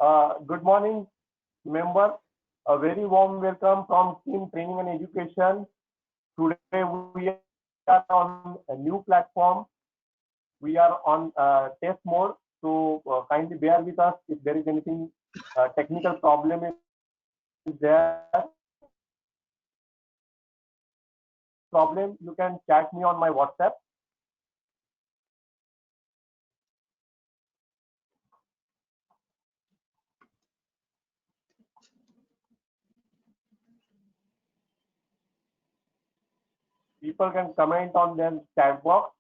Good morning, member. A very warm welcome from Team Training and Education. Today we are on a new platform. We are on test mode, so kindly bear with us if there is anything technical problem is there. Problem, you can chat me on my WhatsApp. People can comment on their chat box.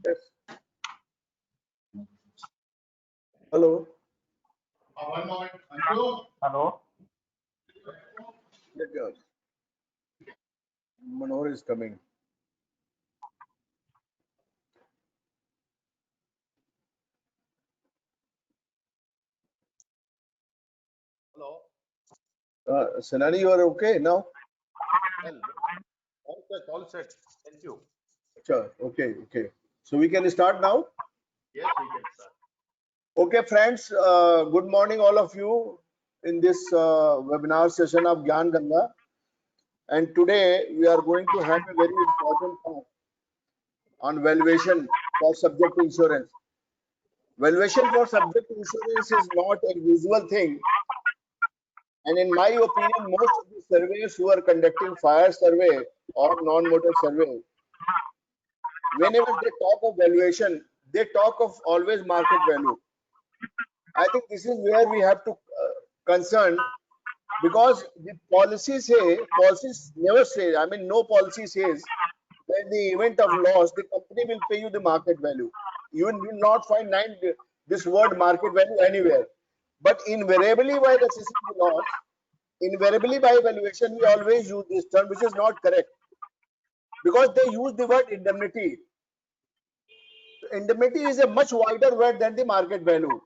Yes. Hello. One moment. Hello. Manohar is coming. Hello. Senani, you are okay now? Well, all set. Thank you. Sure. Okay. So we can start now? Yes, we can start. Okay, friends. Good morning, all of you, in this webinar session of Gyan Ganga. And today we are going to have a very important talk on valuation for subject insurance. Valuation for subject insurance is not a usual thing. And in my opinion, most of the surveyors who are conducting fire survey or non-motor survey, whenever they talk of valuation, they talk of always market value. I think this is where we have to concern, because the policies never say, I mean, no policy says that in the event of loss, the company will pay you the market value. You will not find this word market value anywhere. But invariably, while assessing the loss, invariably by valuation, we always use this term, which is not correct, because they use the word indemnity. Indemnity is a much wider word than the market value.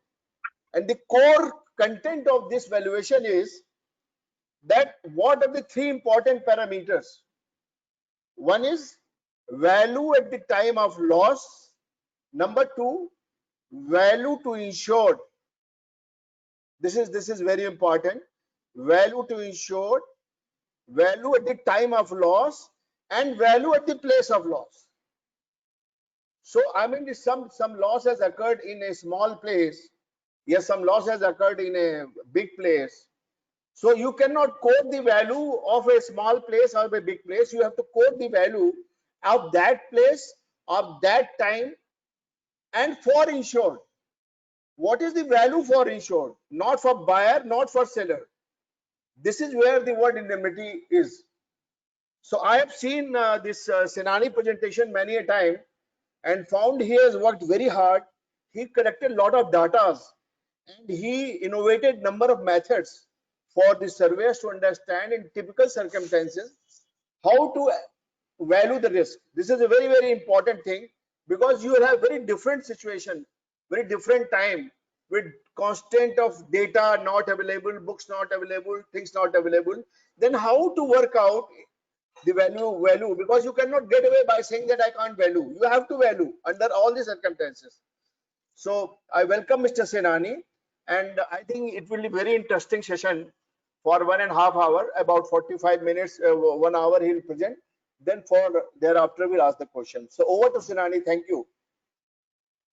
And the core content of this valuation is that what are the three important parameters? One is value at the time of loss. Number two, value to insured. This is very important. Value to insured, value at the time of loss, and value at the place of loss. So I mean, some loss has occurred in a small place. Yes, some loss has occurred in a big place. So you cannot quote the value of a small place or a big place. You have to quote the value of that place, of that time, and for insured. What is the value for insured? Not for buyer, not for seller. This is where the word indemnity is. So I have seen this Senani presentation many a time and found he has worked very hard. He collected a lot of data and he innovated number of methods for the surveyors to understand in typical circumstances how to value the risk. This is a very important thing, because you will have very different situation, very different time, with constant of data not available, books not available, things not available. Then how to work out the value, because you cannot get away by saying that I can't value. You have to value under all the circumstances. So I welcome Mr. Senani, and I think it will be very interesting session for 1.5 hours, about 45 minutes, 1 hour he will present. Then thereafter we'll ask the question. So over to Senani. Thank you.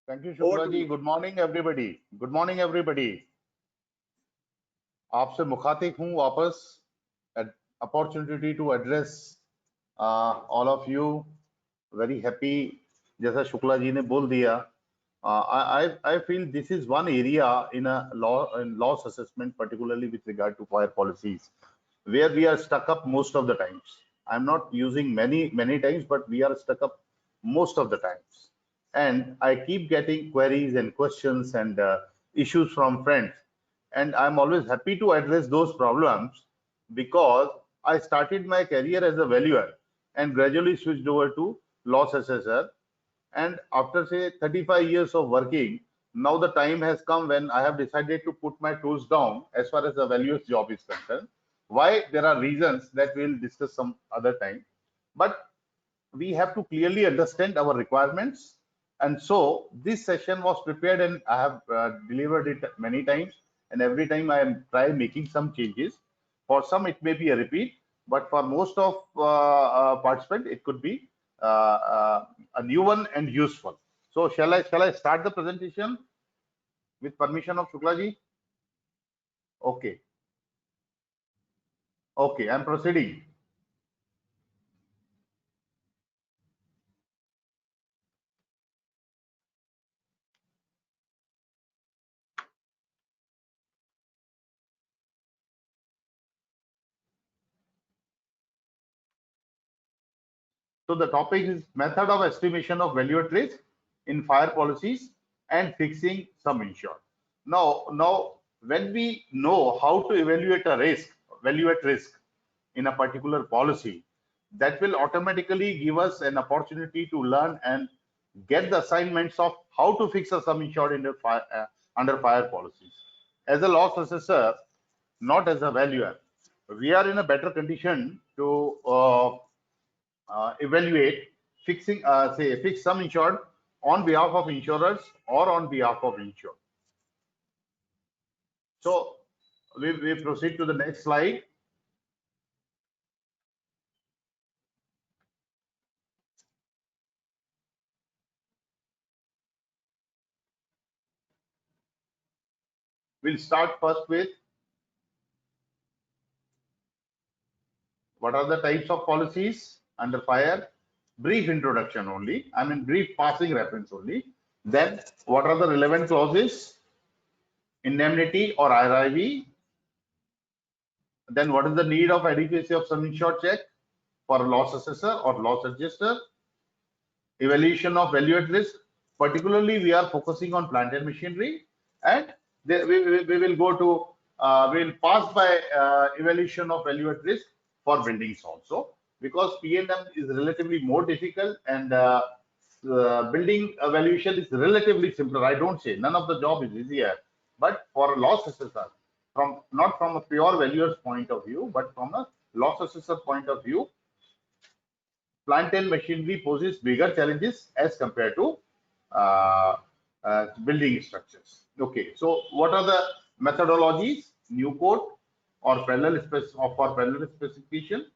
Thank you, Shukla ji. Good morning, everybody. Good morning, everybody. आपसे मुखातिब हूँ वापस. Opportunity to address all of you. Very happy. जैसा शुक्ला जी ने बोल दिया. I feel this is one area in loss assessment, particularly with regard to fire policies, where we are stuck up most of the times. I'm not using many times, but we are stuck up most of the times. And I keep getting queries and questions and issues from friends. And I'm always happy to address those problems. because I started my career as a valuer and gradually switched over to loss assessor. And after say 35 years of working, now the time has come when I have decided to put my tools down as far as the valuer's job is concerned. Why? There are reasons that we'll discuss some other time. But we have to clearly understand our requirements. And so this session was prepared and I have delivered it many times. And every time I am trying making some changes. For some, it may be a repeat, but for most of participants, it could be a new one and useful. So shall I start the presentation with permission of Shukla ji? Okay. Okay, I'm proceeding. So the topic is method of estimation of value at risk in fire policies and fixing sum insured. Now, when we know how to evaluate a risk, value at risk in a particular policy, that will automatically give us an opportunity to learn and get the assignments of how to fix a sum insured in the under fire policies. As a loss assessor, not as a valuer, we are in a better condition to evaluate fixing, fix sum insured on behalf of insurers or on behalf of insured. So we proceed to the next slide. We'll start first with what are the types of policies under fire. Brief introduction only, I mean brief passing reference only. Then what are the relevant clauses, indemnity or IRIV. Then what is the need of adequacy of sum insured check for a loss assessor or loss adjuster. Evaluation of value at risk, particularly we are focusing on plant and machinery, and we will go to we will pass by evaluation of value at risk for buildings also, because P&M is relatively more difficult and building evaluation is relatively simpler. I don't say none of the job is easier, but for a loss assessor, from not from a pure valuer's point of view, but from a loss assessor point of view, plant and machinery poses bigger challenges as compared to building structures. Okay, so what are the methodologies? New quote or parallel specification,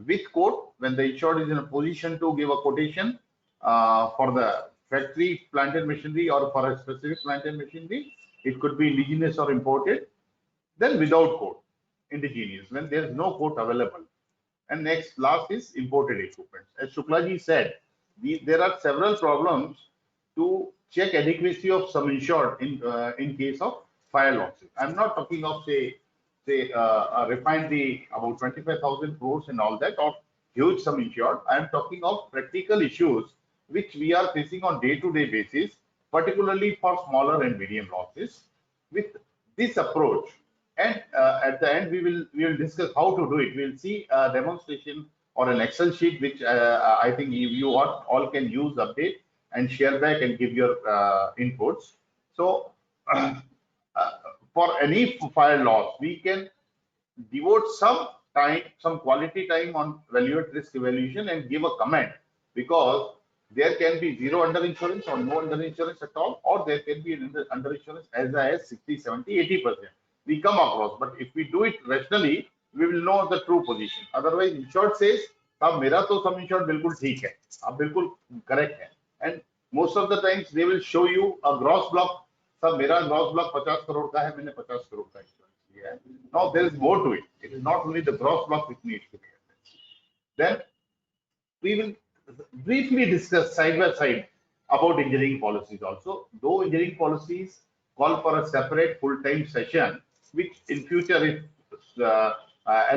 with quote when the insured is in a position to give a quotation for the factory plant and machinery or for a specific plant and machinery. It could be indigenous or imported. Then without quote, indigenous, when there is no quote available. And next, last is imported equipment. As Shukla ji said, there are several problems to check adequacy of sum insured in case of fire losses. I'm not talking of say a refinery about 25,000 crores and all that, or huge sum insured. I'm talking of practical issues which we are facing on day-to-day basis, particularly for smaller and medium losses. With this approach, and at the end we will discuss how to do it. We'll see a demonstration or an Excel sheet which I think you all can use, update and share back and give your inputs. So for any fire loss, we can devote some time, some quality time on value at risk evaluation and give a comment, because there can be zero underinsurance or no underinsurance at all, or there can be an underinsurance as high as 60, 70, 80%. We come across, but if we do it rationally, we will know the true position. Otherwise, insured says, "Ab mera to sum insured bilkul theek hai, ab bilkul correct hai," and most of the times they will show you a gross block. "Sir, mera gross block 50 crore ka hai, maine 50 crore ka insurance liya hai." Now there is more to it. It is not only the gross block which needs to be addressed. Then we will briefly discuss side by side about engineering policies also, though engineering policies call for a separate full-time session, which in future, if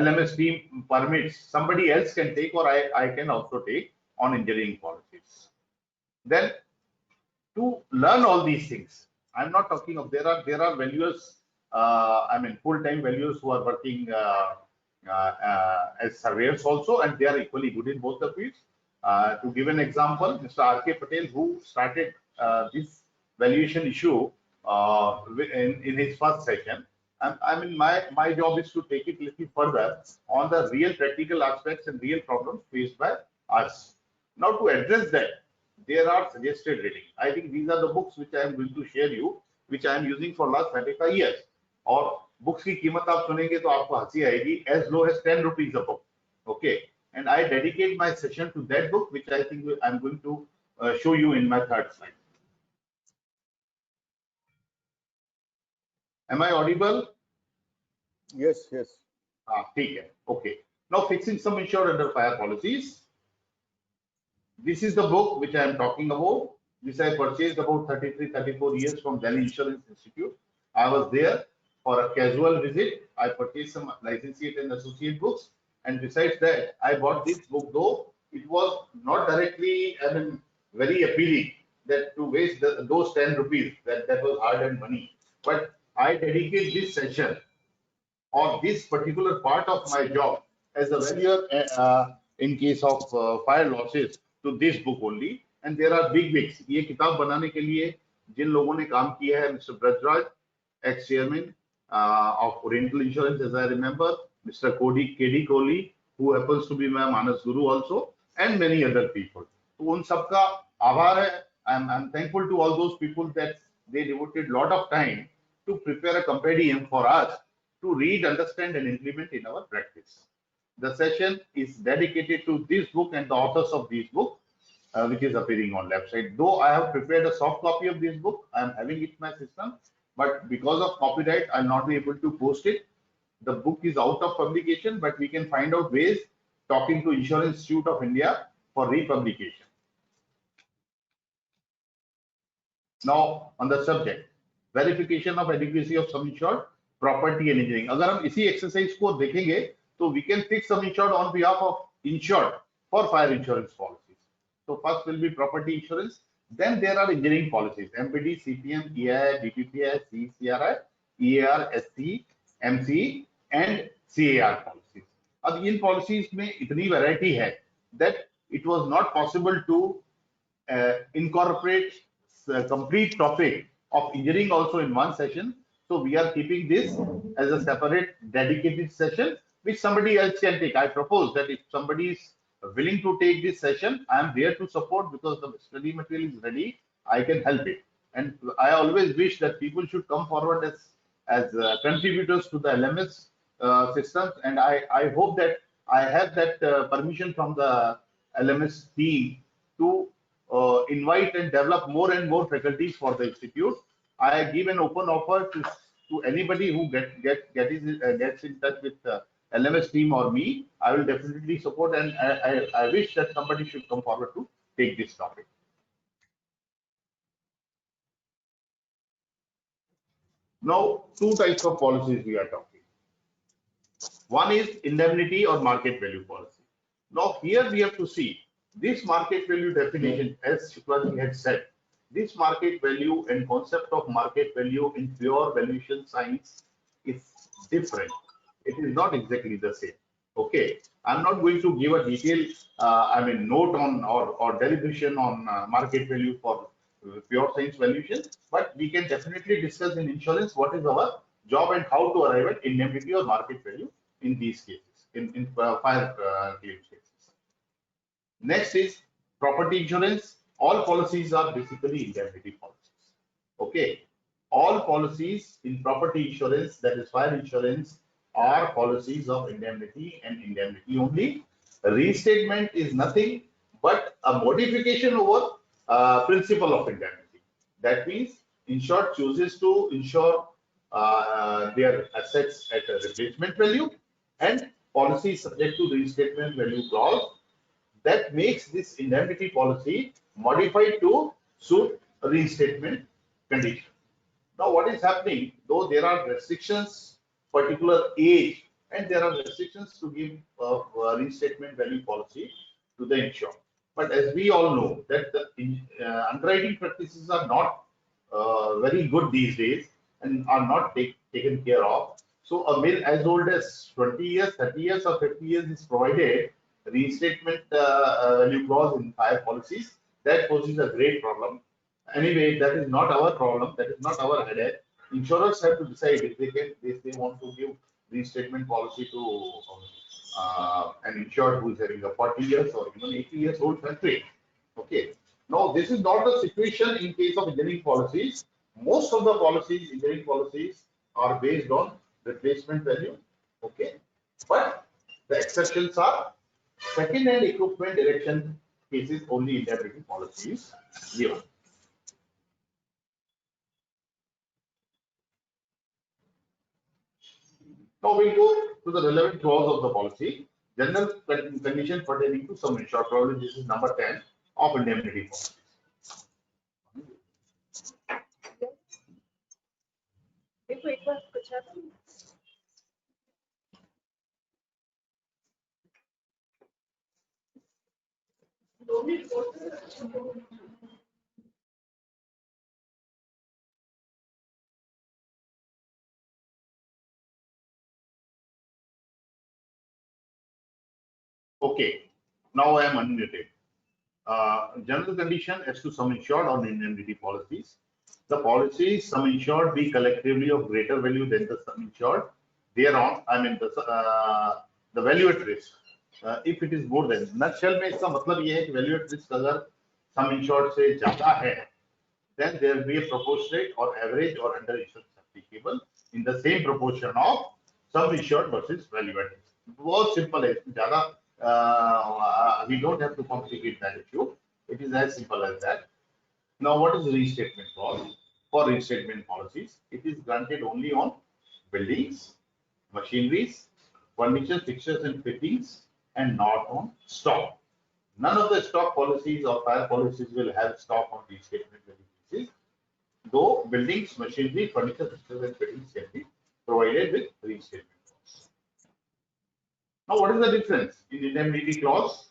LMS team permits, somebody else can take, or I can also take on engineering policies. Then to learn all these things, I'm not talking of, there are valuers, I mean full-time valuers who are working as surveyors also, and they are equally good in both the fields. To give an example, Mr. R.K. Patel, who started this valuation issue in his first session, I mean, my job is to take it a little further on the real practical aspects and real problems faced by us. Now, to address that, there are suggested reading. I think these are the books which I am going to share you, which I am using for last 25 years. और books की कीमत आप सुनेंगे तो आपको हंसी आएगी, as low as 10 rupees a book. Okay, and I dedicate my session to that book, which I think I'm going to show you in my third slide. Am I audible? Yes, yes. ठीक है. Okay. Now, fixing sum insured under fire policies. This is the book which I am talking about. This I purchased about 33, 34 years from Delhi Insurance Institute. I was there for a casual visit. I purchased some licentiate and associate books. And besides that, I bought this book, though it was not directly, I mean, very appealing that to waste those 10 rupees, that was hard-earned money. But I dedicate this session or this particular part of my job as a valuer in case of fire losses to this book only. And there are big wigs. ये किताब बनाने के लिए जिन लोगों ने काम किया है, Mr. Brajraj, ex-chairman of Oriental Insurance, as I remember, Mr. K.D. Kohli, who happens to be my Manas Guru also, and many other people. तो उन सबका आभार है. I'm thankful to all those people that they devoted a lot of time to prepare a compendium for us to read, understand, and implement in our practice. The session is dedicated to this book and the authors of this book, which is appearing on left side. Though I have prepared a soft copy of this book, I am having it in my system, but because of copyright, I'll not be able to post it. The book is out of publication, but we can find out ways talking to Insurance Institute of India for republication. Now, on the subject, verification of adequacy of sum insured, property and engineering. अगर हम इसी exercise को देखेंगे, तो we can fix sum insured on behalf of insured for fire insurance policies. So first will be property insurance. Then there are engineering policies: MPD, CPM, EII, DPPI, CCRI, EAR, SC, MC, and CAR policies. अब इन policies में इतनी variety है that it was not possible to incorporate the complete topic of engineering also in one session. So we are keeping this as a separate dedicated session which somebody else can take. I propose that if somebody is willing to take this session, I am there to support because the study material is ready. I can help it. And I always wish that people should come forward as contributors to the LMS systems. And I hope that I have that permission from the LMS team to invite and develop more and more faculties for the institute. I give an open offer to anybody who gets in touch with LMS team or me. I will definitely support, and I wish that somebody should come forward to take this topic. Now, two types of policies we are talking. One is indemnity or market value policy. Now, here we have to see this market value definition, as Shuklaji had said. This market value and concept of market value in pure valuation science is different. It is not exactly the same. Okay, I'm not going to give a detailed, note on or deliberation on market value for pure science valuation, but we can definitely discuss in insurance what is our job and how to arrive at indemnity or market value in these cases, in fire claims cases. Next is property insurance. All policies are basically indemnity policies. Okay, all policies in property insurance, that is fire insurance, are policies of indemnity and indemnity only. Restatement is nothing but a modification over principle of indemnity. That means insured chooses to insure their assets at a replacement value, and policy is subject to restatement value clause that makes this indemnity policy modified to suit reinstatement condition. Now, what is happening, though there are restrictions, particular age, and there are restrictions to give reinstatement value policy to the insured. But as we all know that the underwriting practices are not very good these days and are not taken care of. So a mill as old as 20 years, 30 years or 50 years is provided reinstatement value clause in fire policies. That poses a great problem. Anyway, that is not our problem. That is not our headache. Insurers have to decide if they want to give reinstatement policy to an insured who is having a 40 years or even 80 years old factory. Okay. Now, this is not the situation in case of engineering policies. Most of the policies, engineering policies, are based on replacement value. Okay. But the exceptions are second-hand equipment erection cases only indemnity policies given. Now we'll go to the relevant clause of the policy. General condition pertaining to sum insured. Probably this is number 10 of indemnity policy. देखो एक बार पूछा था दो minute Okay, now I am unmuted. General condition as to sum insured on indemnity policies. The policies sum insured be collectively of greater value than the sum insured. Thereon, I mean the value at risk. If it is more than, nutshell में इसका मतलब ये है कि value at risk अगर sum insured से ज़्यादा है, then there will be a proportionate or average or under insurance applicable in the same proportion of sum insured versus value at risk. बहुत simple है, इसमें ज़्यादा we don't have to complicate that issue. It is as simple as that. Now, what is reinstatement clause? For reinstatement policies, it is granted only on buildings, machineries, furniture, fixtures and fittings, and not on stock. None of the stock policies or fire policies will have stock on reinstatement basis, though buildings, machinery, furniture, fixtures and fittings can be provided with reinstatement clause. Now, what is the difference in indemnity clause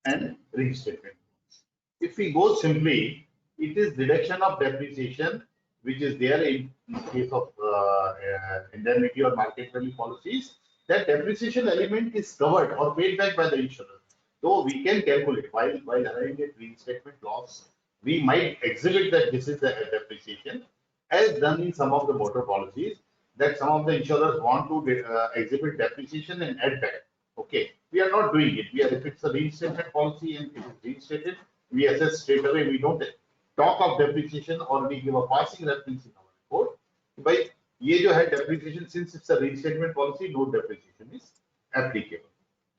and reinstatement clause? If we go simply, it is reduction of depreciation, which is there in case of indemnity or market value policies. That depreciation element is covered or paid back by the insurer. So we can calculate while arriving at reinstatement clause, we might exhibit that this is the depreciation, as done in some of the motor policies, that some of the insurers want to exhibit depreciation and add back. Okay, we are not doing it. If it's a reinstatement policy and it is reinstated, we assess straight away. We don't talk of depreciation or we give a passing reference in our report. By ये जो है depreciation, since it's a reinstatement policy, no depreciation is applicable.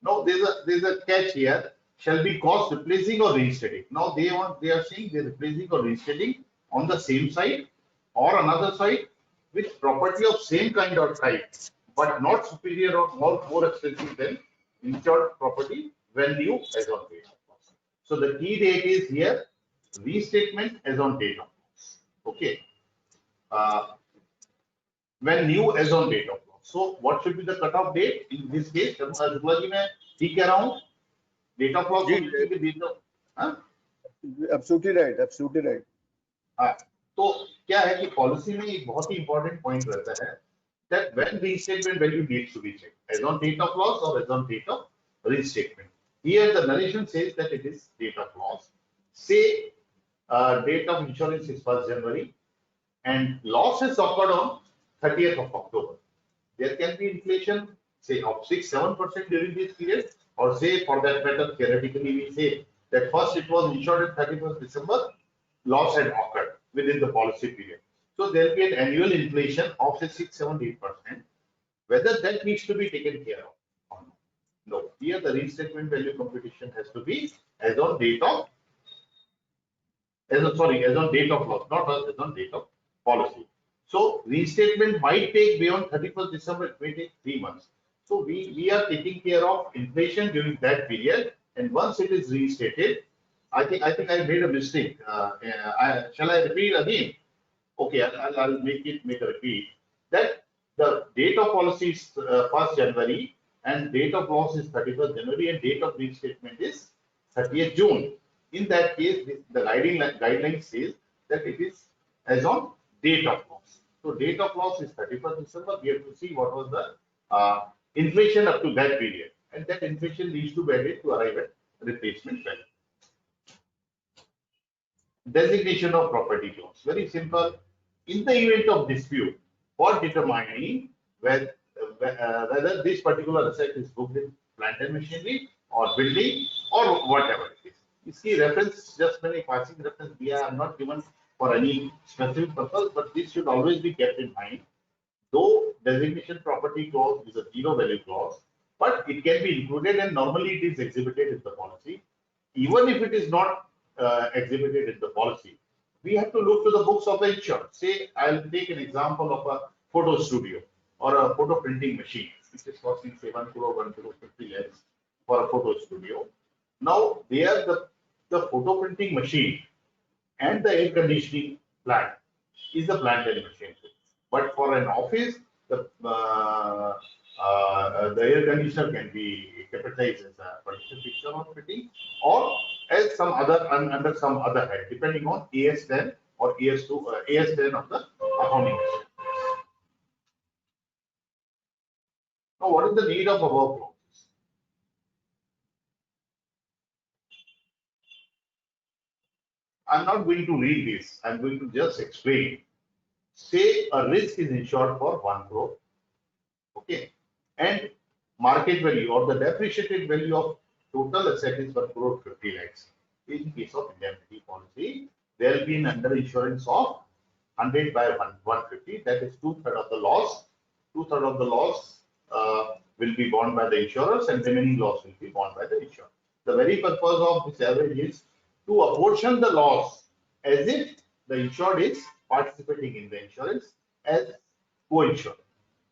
Now there's a catch here. Shall be cost replacing or reinstating. Now they are saying they're replacing or reinstating on the same site or another site with property of same kind or type, but not superior or more expensive than insured property when new as on date of loss. So the key date is here, restatement as on date of loss. Okay. When new as on date of loss. So what should be the cutoff date in this case? Shukla ji मैं ठीक कह रहा हूँ. Date of loss को date of, Absolutely right. Absolutely right. हाँ, तो क्या है कि पॉलिसी में एक बहुत ही इंपॉर्टेंट पॉइंट रहता है that when reinstatement value needs to be checked as on date of loss or as on date of reinstatement. Here the narration says that it is date of loss. Say date of insurance is 1st January and loss is occurred on 30th of October. There can be inflation, say of 6-7% during this period, or say for that matter theoretically we say that first it was insured at 31st December, loss had occurred within the policy period. So there will be an annual inflation of say 6-8%. Whether that needs to be taken care of or not. No. Here the reinstatement value computation has to be as on date of as on date of loss, not as on date of policy. So reinstatement might take beyond 31st December, it may take 3 months. So we are taking care of inflation during that period, and once it is reinstated, I think I made a mistake. Shall I repeat again? Okay, I'll make a repeat. That the date of policy is 1st January and date of loss is 31st January and date of reinstatement is 30th June. In that case, the guideline says that it is as on date of loss. So date of loss is 31st December. We have to see what was the inflation up to that period, and that inflation needs to be added to arrive at replacement value. Designation of property clause. Very simple. In the event of dispute, for determining whether this particular asset is booked in plant and machinery or building or whatever it is. You see, reference, just many passing reference, we are not given for any specific purpose, but this should always be kept in mind. Though designation property clause is a zero value clause, but it can be included, and normally it is exhibited in the policy. Even if it is not exhibited in the policy, we have to look to the books of the insured. Say, I'll take an example of a photo studio or a photo printing machine, which is costing say 1 crore, 1 crore 50 lakhs for a photo studio. Now, there the photo printing machine and the air conditioning plant is the plant and machinery. But for an office, the air conditioner can be capitalized as a furniture, fixture or fitting, or as some other under some other head, depending on AS10 or AS2, AS10 of the accounting. Now, what is the need of above clauses? I'm not going to read this. I'm going to just explain. Say a risk is insured for 1 crore, okay, and market value or the depreciated value of total asset is 1 crore 50 lakhs. In case of indemnity policy, there will be an under insurance of 100 by 150. That is 2/3 of the loss. 2/3 of the loss will be borne by the insurers, and remaining loss will be borne by the insurer. The very purpose of this average is to apportion the loss as if the insured is participating in the insurance as co-insured.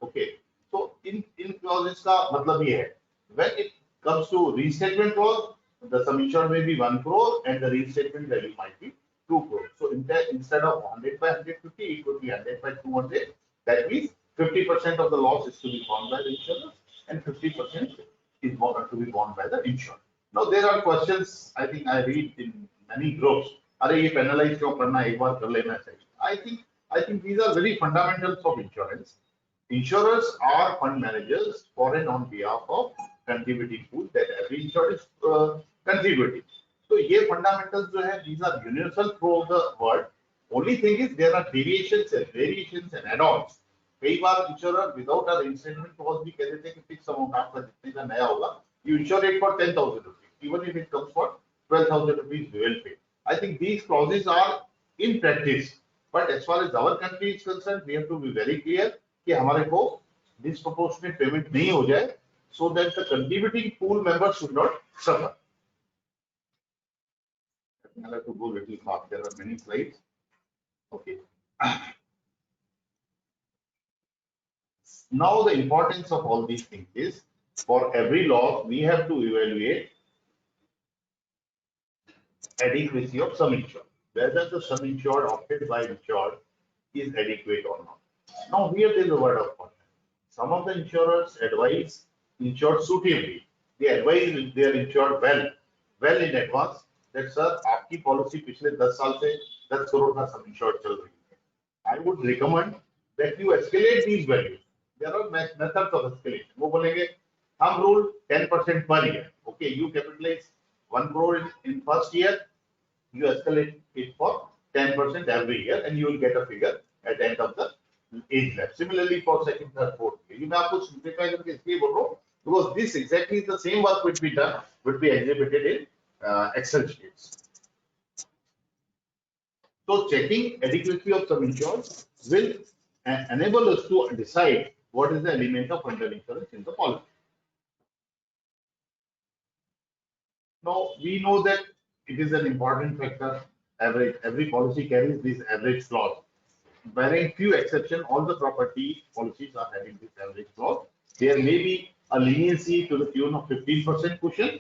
Okay. So in clauses का मतलब ये है, when it comes to restatement clause, the sum insured may be 1 crore and the restatement value might be 2 crore. So instead of 100 by 150, it could be 100 by 200. That means 50% of the loss is to be borne by the insurer and 50% is to be borne by the insurer. Now there are questions I think I read in many groups. अरे ये penalize क्यों करना, एक बार कर लेना चाहिए. I think these are very fundamentals of insurance. Insurers are fund managers for and on behalf of contributing pool that every insured is contributing. So ये fundamentals जो है, these are universal throughout the world. Only thing is there are variations and add-ons. कई बार insurer without a reinstatement clause भी कह देते हैं कि fixed amount आपका जितने का नया होगा, you insure it for 10,000 rupees. Even if it comes for 12,000 rupees, we will pay. I think these clauses are in practice, but as far as our country is concerned, we have to be very clear कि हमारे को disproportionate payment नहीं हो जाए, so that the contributing pool members should not suffer. I have to go little fast. There are many slides. Okay. Now the importance of all these things is, for every loss we have to evaluate adequacy of sum insured, whether the sum insured opted by insured is adequate or not. Now here there is a word of caution. Some of the insurers advise insured suitably. They advise their insured well in advance that sir आपकी policy पिछले 10 साल से 10 करोड़ का sum insured चल रही है. I would recommend that you escalate these values. There are methods of escalation. वो बोलेंगे हम rule 10% per year. Okay, you capitalize 1 crore in first year, you escalate it for 10% every year, and you will get a figure at the end of the age lapse. Similarly, for second, third, fourth year, you may have to simplify करके इसलिए बोल रहा हूँ because this exactly is the same work which be done, would be exhibited in Excel sheets. So checking adequacy of sum insured will enable us to decide what is the element of underinsurance in the policy. Now we know that it is an important factor. Every policy carries this average clause. Barring few exceptions, all the property policies are having this average clause. There may be a leniency to the tune of 15% cushion,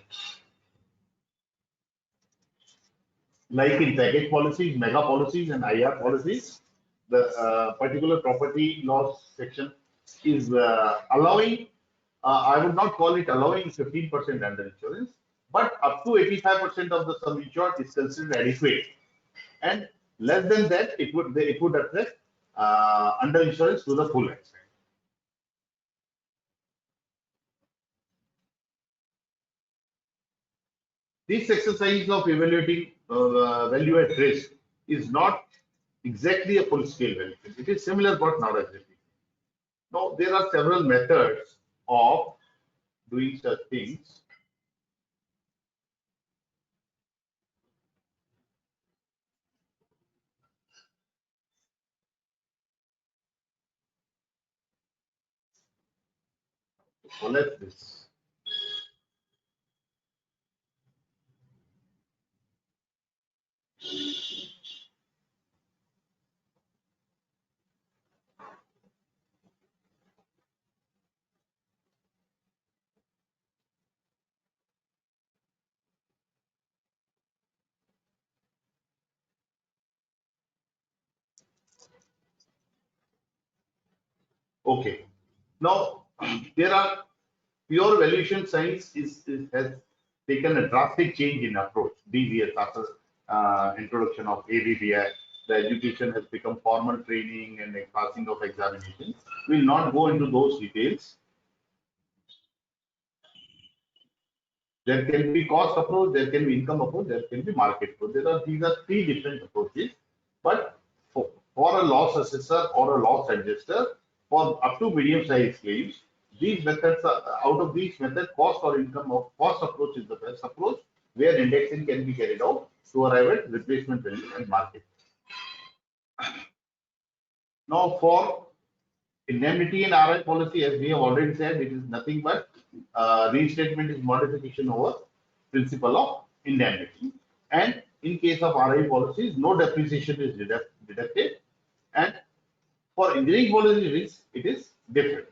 like in package policies, mega policies, and IR policies. The particular property loss section is allowing, I would not call it allowing 15% under insurance, but up to 85% of the sum insured is considered adequate, and less than that, it would attract under insurance to the full extent. This exercise of evaluating value at risk is not exactly a full-scale valuation. It is similar but not exactly. Now, there are several methods of doing such things. So let's this. Okay. Now, there are pure valuation science has taken a drastic change in approach these years after introduction of AVBI. The education has become formal training and the passing of examinations. We'll not go into those details. There can be cost approach, there can be income approach, there can be market approach. These are three different approaches. But for a loss assessor or a loss adjuster, for up to medium-sized claims, these methods are, out of these methods, cost or income of cost approach is the best approach, where indexing can be carried out to arrive at replacement value and market. Now, for indemnity and RI policy, as we have already said, it is nothing but reinstatement is modification over principle of indemnity. And in case of RI policies, no depreciation is deducted. And for engineering policies, it is different.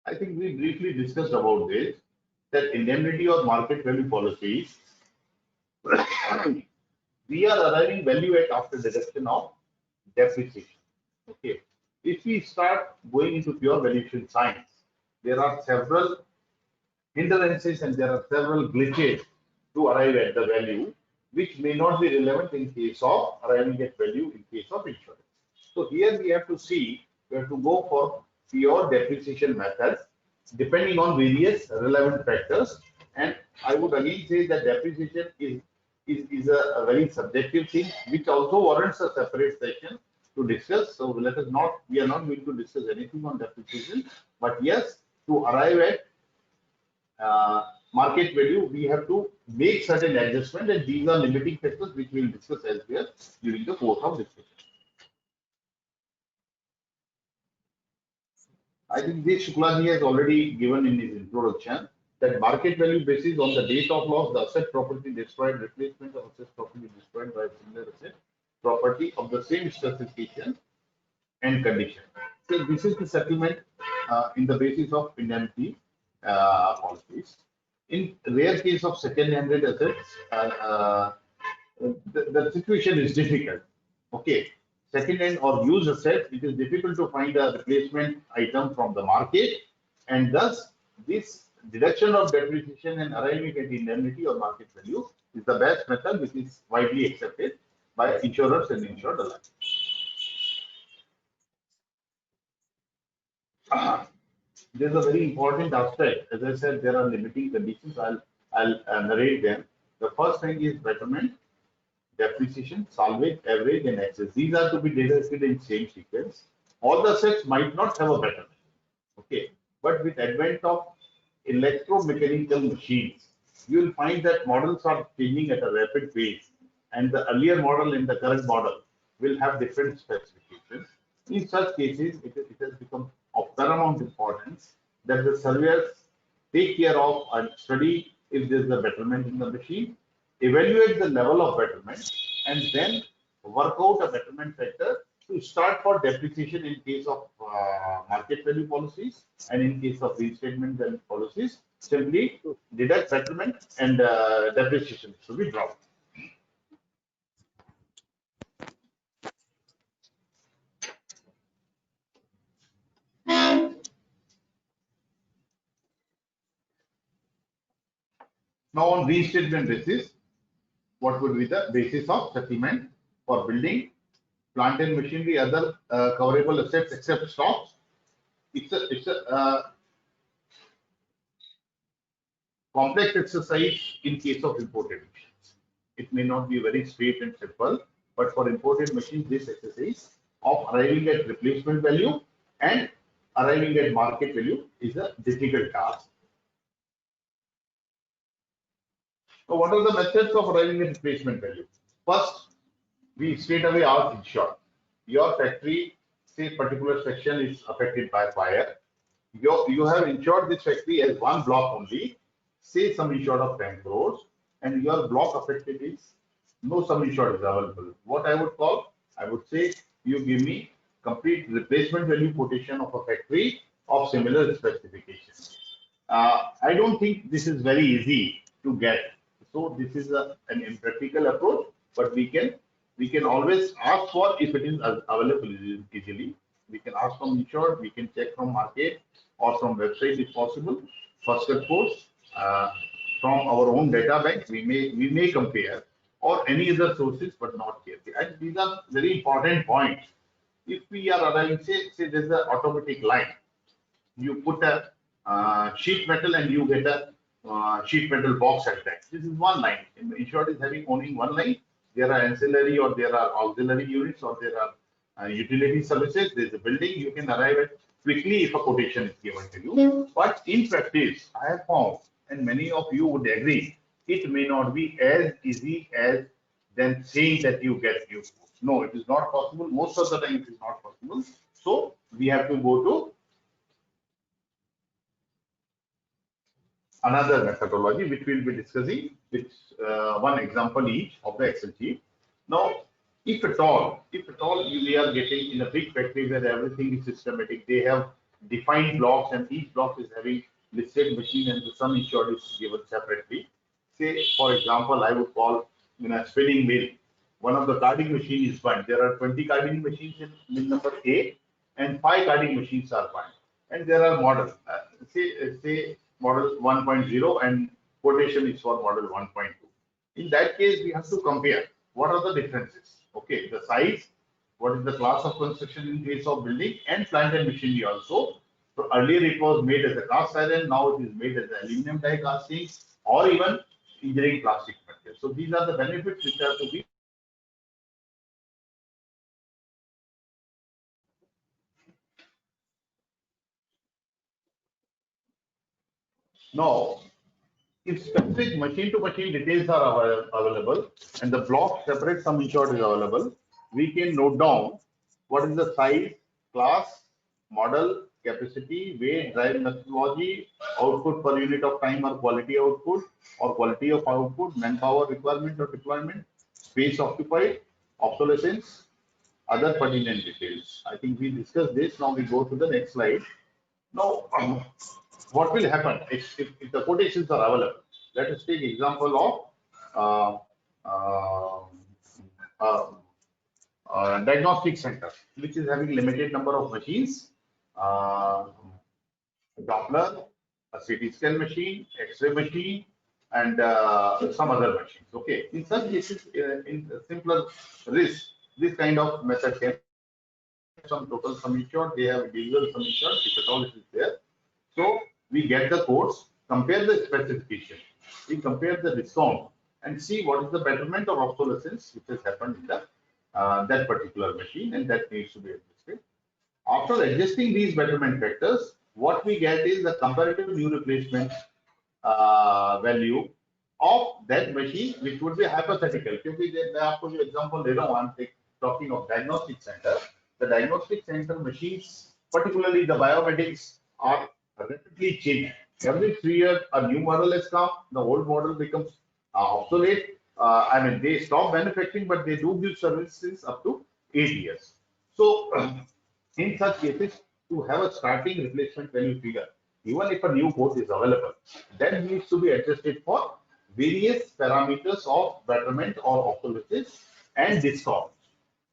I think we briefly discussed about this, that indemnity or market value policies, we are arriving value at after deduction of depreciation. Okay. If we start going into pure valuation science, there are several hindrances and there are several glitches to arrive at the value, which may not be relevant in case of arriving at value in case of insurance. So here we have to see, we have to go for pure depreciation methods depending on various relevant factors. And I would again say that depreciation is a very subjective thing, which also warrants a separate session to discuss. So let us not, we are not going to discuss anything on depreciation, but yes, to arrive at market value, we have to make certain adjustment, and these are limiting factors which we will discuss elsewhere during the course of discussion. I think this Shuklaji has already given in his introduction that market value basis on the date of loss, the asset property destroyed, replacement of asset property destroyed by a similar asset property of the same specification and condition. So this is the settlement in the basis of indemnity policies. In rare case of second-handed assets, the situation is difficult. Okay, second-hand or used assets, it is difficult to find a replacement item from the market, and thus this deduction of depreciation and arriving at indemnity or market value is the best method, which is widely accepted by insurers and insured alike. There's a very important aspect. As I said, there are limiting conditions. I'll narrate them. The first thing is betterment, depreciation, salvage, average, and excess. These are to be deducted in same sequence. All the assets might not have a betterment. Okay, but with advent of electromechanical machines, you will find that models are changing at a rapid pace, and the earlier model and the current model will have different specifications. In such cases, it has become of paramount importance that the surveyors take care of and study if there is a betterment in the machine, evaluate the level of betterment, and then work out a betterment factor to start for depreciation in case of market value policies, and in case of restatement value policies, simply deduct betterment and depreciation should be dropped. Now on restatement basis, what would be the basis of settlement for building, plant and machinery, other coverable assets except stocks? It's a complex exercise in case of imported machines. It may not be very straight and simple, but for imported machines, this exercise of arriving at replacement value and arriving at market value is a difficult task. So what are the methods of arriving at replacement value? First, we straight away ask insured. Your factory, say particular section is affected by fire. You have insured this factory as one block only, say sum insured of 10 crores, and your block affected is no sum insured is available. What I would call, I would say you give me complete replacement value quotation of a factory of similar specifications. I don't think this is very easy to get. So this is an impractical approach, but we can always ask for if it is available easily. We can ask from insured, we can check from market or from website if possible. First of course, from our own data bank, we may compare or any other sources, but not here. And these are very important points. If we are arriving, say there's an automatic line, you put a sheet metal and you get a sheet metal box at that. This is one line. Insured is having only one line. There are ancillary or there are auxiliary units or there are utility services. There's a building. You can arrive at quickly if a quotation is given to you. But in practice, I have found, and many of you would agree, it may not be as easy as then saying that you get new. No, it is not possible. Most of the time, it is not possible. So we have to go to another methodology, which we'll be discussing with one example each of the Excel sheet. Now, if at all we are getting in a big factory where everything is systematic, they have defined blocks and each block is having listed machine and the sum insured is given separately. Say, for example, I would call in a spinning mill, one of the carding machine is one. There are 20 carding machines in mill number A and 5 carding machines are one. And there are models, say model 1.0 and quotation is for model 1.2. In that case, we have to compare what are the differences. Okay, the size, what is the class of construction in case of building and plant and machinery also. So earlier it was made as a cast iron, now it is made as aluminum die casting or even engineering plastic material. So these are the benefits which are to be. Now, if specific machine to machine details are available and the block separate sum insured is available, we can note down what is the size, class, model, capacity, weight, drive methodology, output per unit of time or quality output or quality of output, manpower requirement or deployment, space occupied, obsolescence, other pertinent details. I think we discussed this. Now we go to the next slide. Now, what will happen if the quotations are available? Let us take example of diagnostic center, which is having limited number of machines, Doppler, a CT scan machine, X-ray machine, and some other machines. Okay, in such cases, in simpler risk, this kind of method can some total sum insured, they have individual sum insured, if at all it is there. So we get the quotes, compare the specification, we compare the discount and see what is the betterment or obsolescence which has happened in the that particular machine, and that needs to be adjusted. After adjusting these betterment factors, what we get is the comparative new replacement value of that machine, which would be hypothetical. Because मैं आपको जो example दे रहा हूँ, I'm talking of diagnostic center. The diagnostic center machines, particularly the biomedics, are rapidly changing. Every 3 years, a new model has come. The old model becomes obsolete. I mean, they stop manufacturing, but they do give services up to 8 years. So, in such cases, to have a starting replacement value figure, even if a new quote is available, that needs to be adjusted for various parameters of betterment or obsolescence and discount.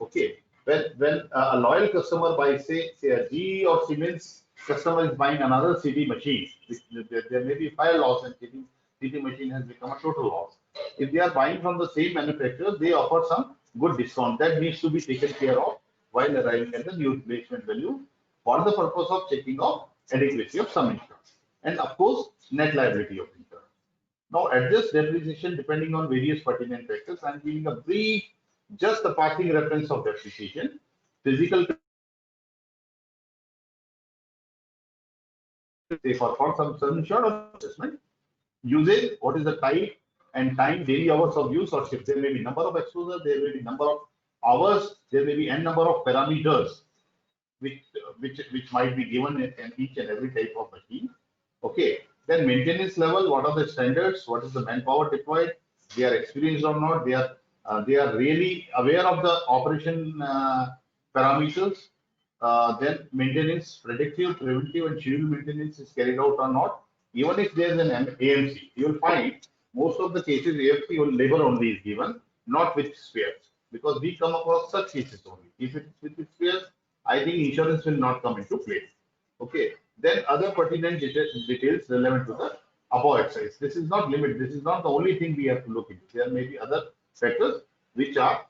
Okay, when a loyal customer buys, say a GE or Siemens customer is buying another CD machine, there may be fire loss and CD machine has become a total loss. If they are buying from the same manufacturer, they offer some good discount that needs to be taken care of while arriving at the new replacement value for the purpose of checking of adequacy of sum insurance and of course net liability of insurance. Now adjust depreciation depending on various pertinent factors. I am giving a brief, just a passing reference of depreciation. Physical, say for some insured assessment, usage, what is the type and time, daily hours of use or shift. There may be number of exposure, there may be number of hours, there may be n number of parameters which might be given in each and every type of machine. Okay. Then maintenance level, what are the standards? What is the manpower deployed? They are experienced or not? They are really aware of the operation parameters. Then maintenance, predictive, preventive, and scheduled maintenance is carried out or not. Even if there is an AMC, you will find most of the cases AMC or labor only is given, not with spares, because we come across such cases only. If it is with spares, I think insurance will not come into play. Okay. Then other pertinent details relevant to the above exercise. This is not limit. This is not the only thing we have to look into. There may be other factors which are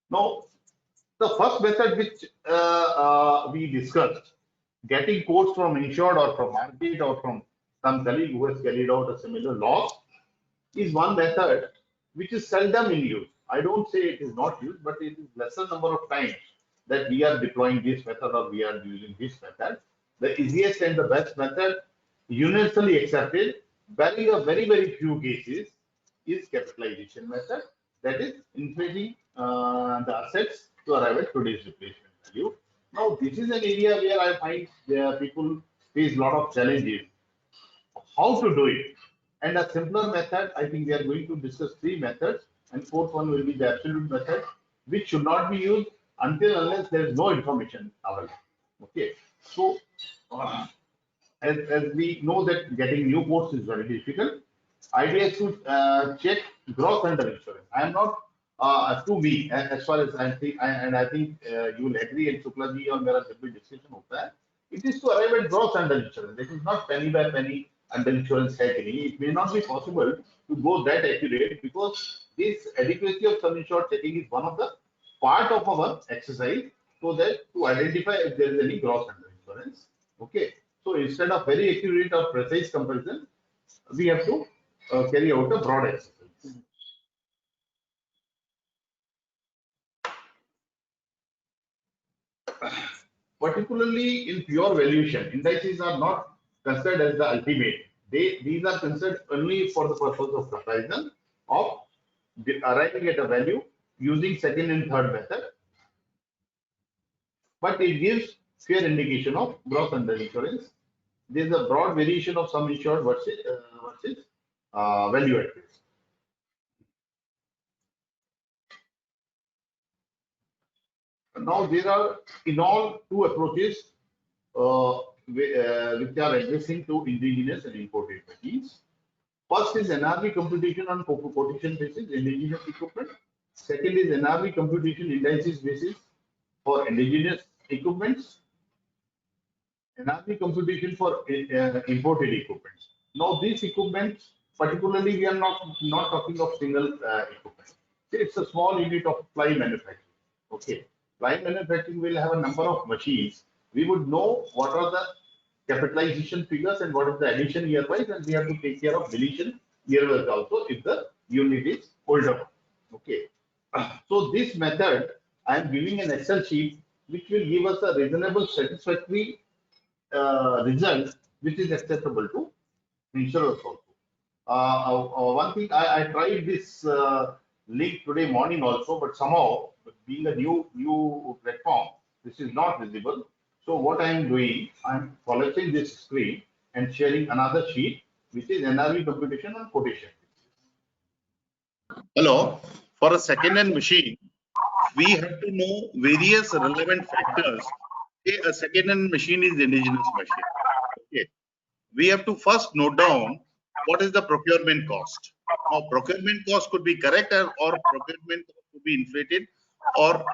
now the first method which we discussed, getting quotes from insured or from market or from some colleague who has carried out a similar loss, is one method which is seldom in use. I don't say it is not used, but it is lesser number of times that we are deploying this method or we are using this method. The easiest and the best method, universally accepted, barring a very few cases, is capitalization method. That is inflating the assets to arrive at today's replacement value. Now, this is an area where I find people face a lot of challenges. How to do it? And a simpler method, I think we are going to discuss three methods, and fourth one will be the absolute method, which should not be used until unless there is no information available. Okay, so as we know that getting new quotes is very difficult, idea is to check gross under insurance. I am not to me as far as I think, and I think you will agree, and Shukla ji और मेरा जब भी discussion होता है, it is to arrive at gross under insurance. It is not penny by penny under insurance है कि नहीं. It may not be possible to go that accurate because this adequacy of sum insured checking is one of the part of our exercise, so that to identify if there is any gross under insurance. Okay, so instead of very accurate or precise comparison, we have to carry out a broad exercise. Particularly in pure valuation, indices are not considered as the ultimate. These are considered only for the purpose of comparison of arriving at a value using second and third method. But it gives fair indication of gross under insurance. There is a broad variation of sum insured versus value at risk. Now there are in all two approaches which are addressing to indigenous and imported machines. First is NRV computation on quotation basis, indigenous equipment. Second is NRV computation indices basis for indigenous equipments. NRV computation for imported equipment. Now these equipment, particularly we are not talking of single equipment. It's a small unit of ply manufacturing. Okay, ply manufacturing will have a number of machines. We would know what are the capitalization figures and what is the addition year-wise, and we have to take care of deletion year-wise also if the unit is older. Okay, so this method I am giving an Excel sheet which will give us a reasonable satisfactory result which is acceptable to insurers also. One thing I tried this link today morning also, but somehow being a new platform, this is not visible. So what I am doing, I am collapsing this screen and sharing another sheet which is NRV computation on quotation. Hello. For a second-hand machine, we have to know various relevant factors. Say a second-hand machine is indigenous machine. Okay. We have to first note down what is the procurement cost. Now, procurement cost could be correct or procurement cost could be inflated or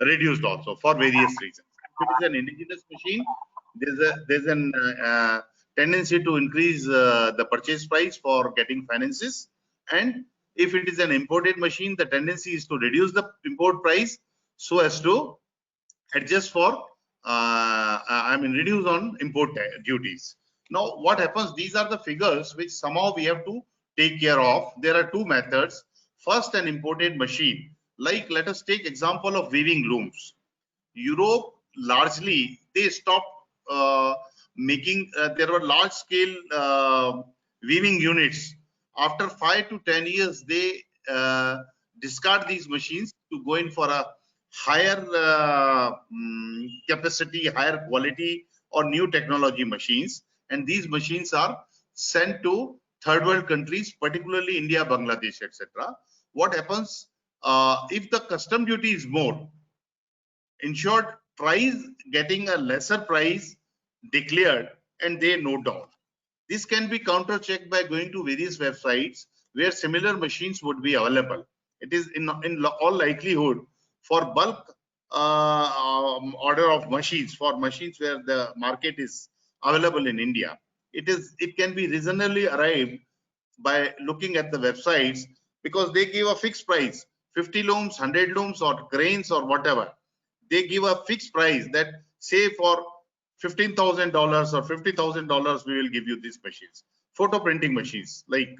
reduced also for various reasons. If it is an indigenous machine, there's an tendency to increase the purchase price for getting finances, and if it is an imported machine, the tendency is to reduce the import price so as to adjust for reduce on import duties. Now what happens, these are the figures which somehow we have to take care of. There are two methods. First, an imported machine, like let us take example of weaving looms. Europe largely they stopped making there were large scale weaving units. After 5 to 10 years they discard these machines to go in for a higher capacity, higher quality or new technology machines, and these machines are sent to third world countries, particularly India, Bangladesh, etc. What happens if the custom duty is more? In short, tries getting a lesser price declared and they note down. This can be counter checked by going to various websites where similar machines would be available. It is in all likelihood for bulk order of machines, for machines where the market is available in India. It can be reasonably arrived by looking at the websites, because they give a fixed price, 50 looms, 100 looms or cranes or whatever. They give a fixed price that say for $15,000 or $50,000 we will give you these machines. Photo printing machines like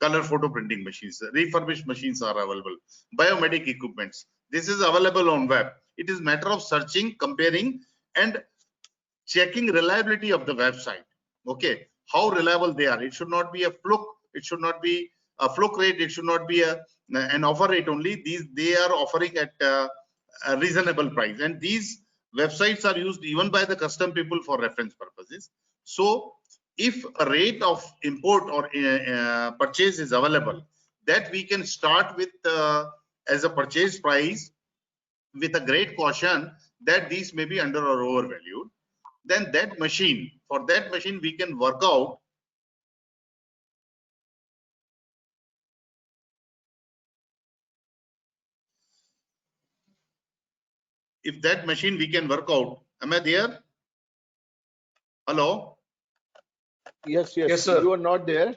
color photo printing machines, refurbished machines are available. Biomedic equipments, this is available on web. It is matter of searching, comparing and checking reliability of the website. Okay, how reliable they are. It should not be a fluke, it should not be a fluke rate, it should not be an offer rate only. These they are offering at a reasonable price, and these websites are used even by the custom people for reference purposes. So if a rate of import or purchase is available, that we can start with as a purchase price with a great caution that these may be under or overvalued. Then that machine, for that machine we can work out if that machine we can work out. Am I there? Hello? Yes, Yes, sir. you are not there,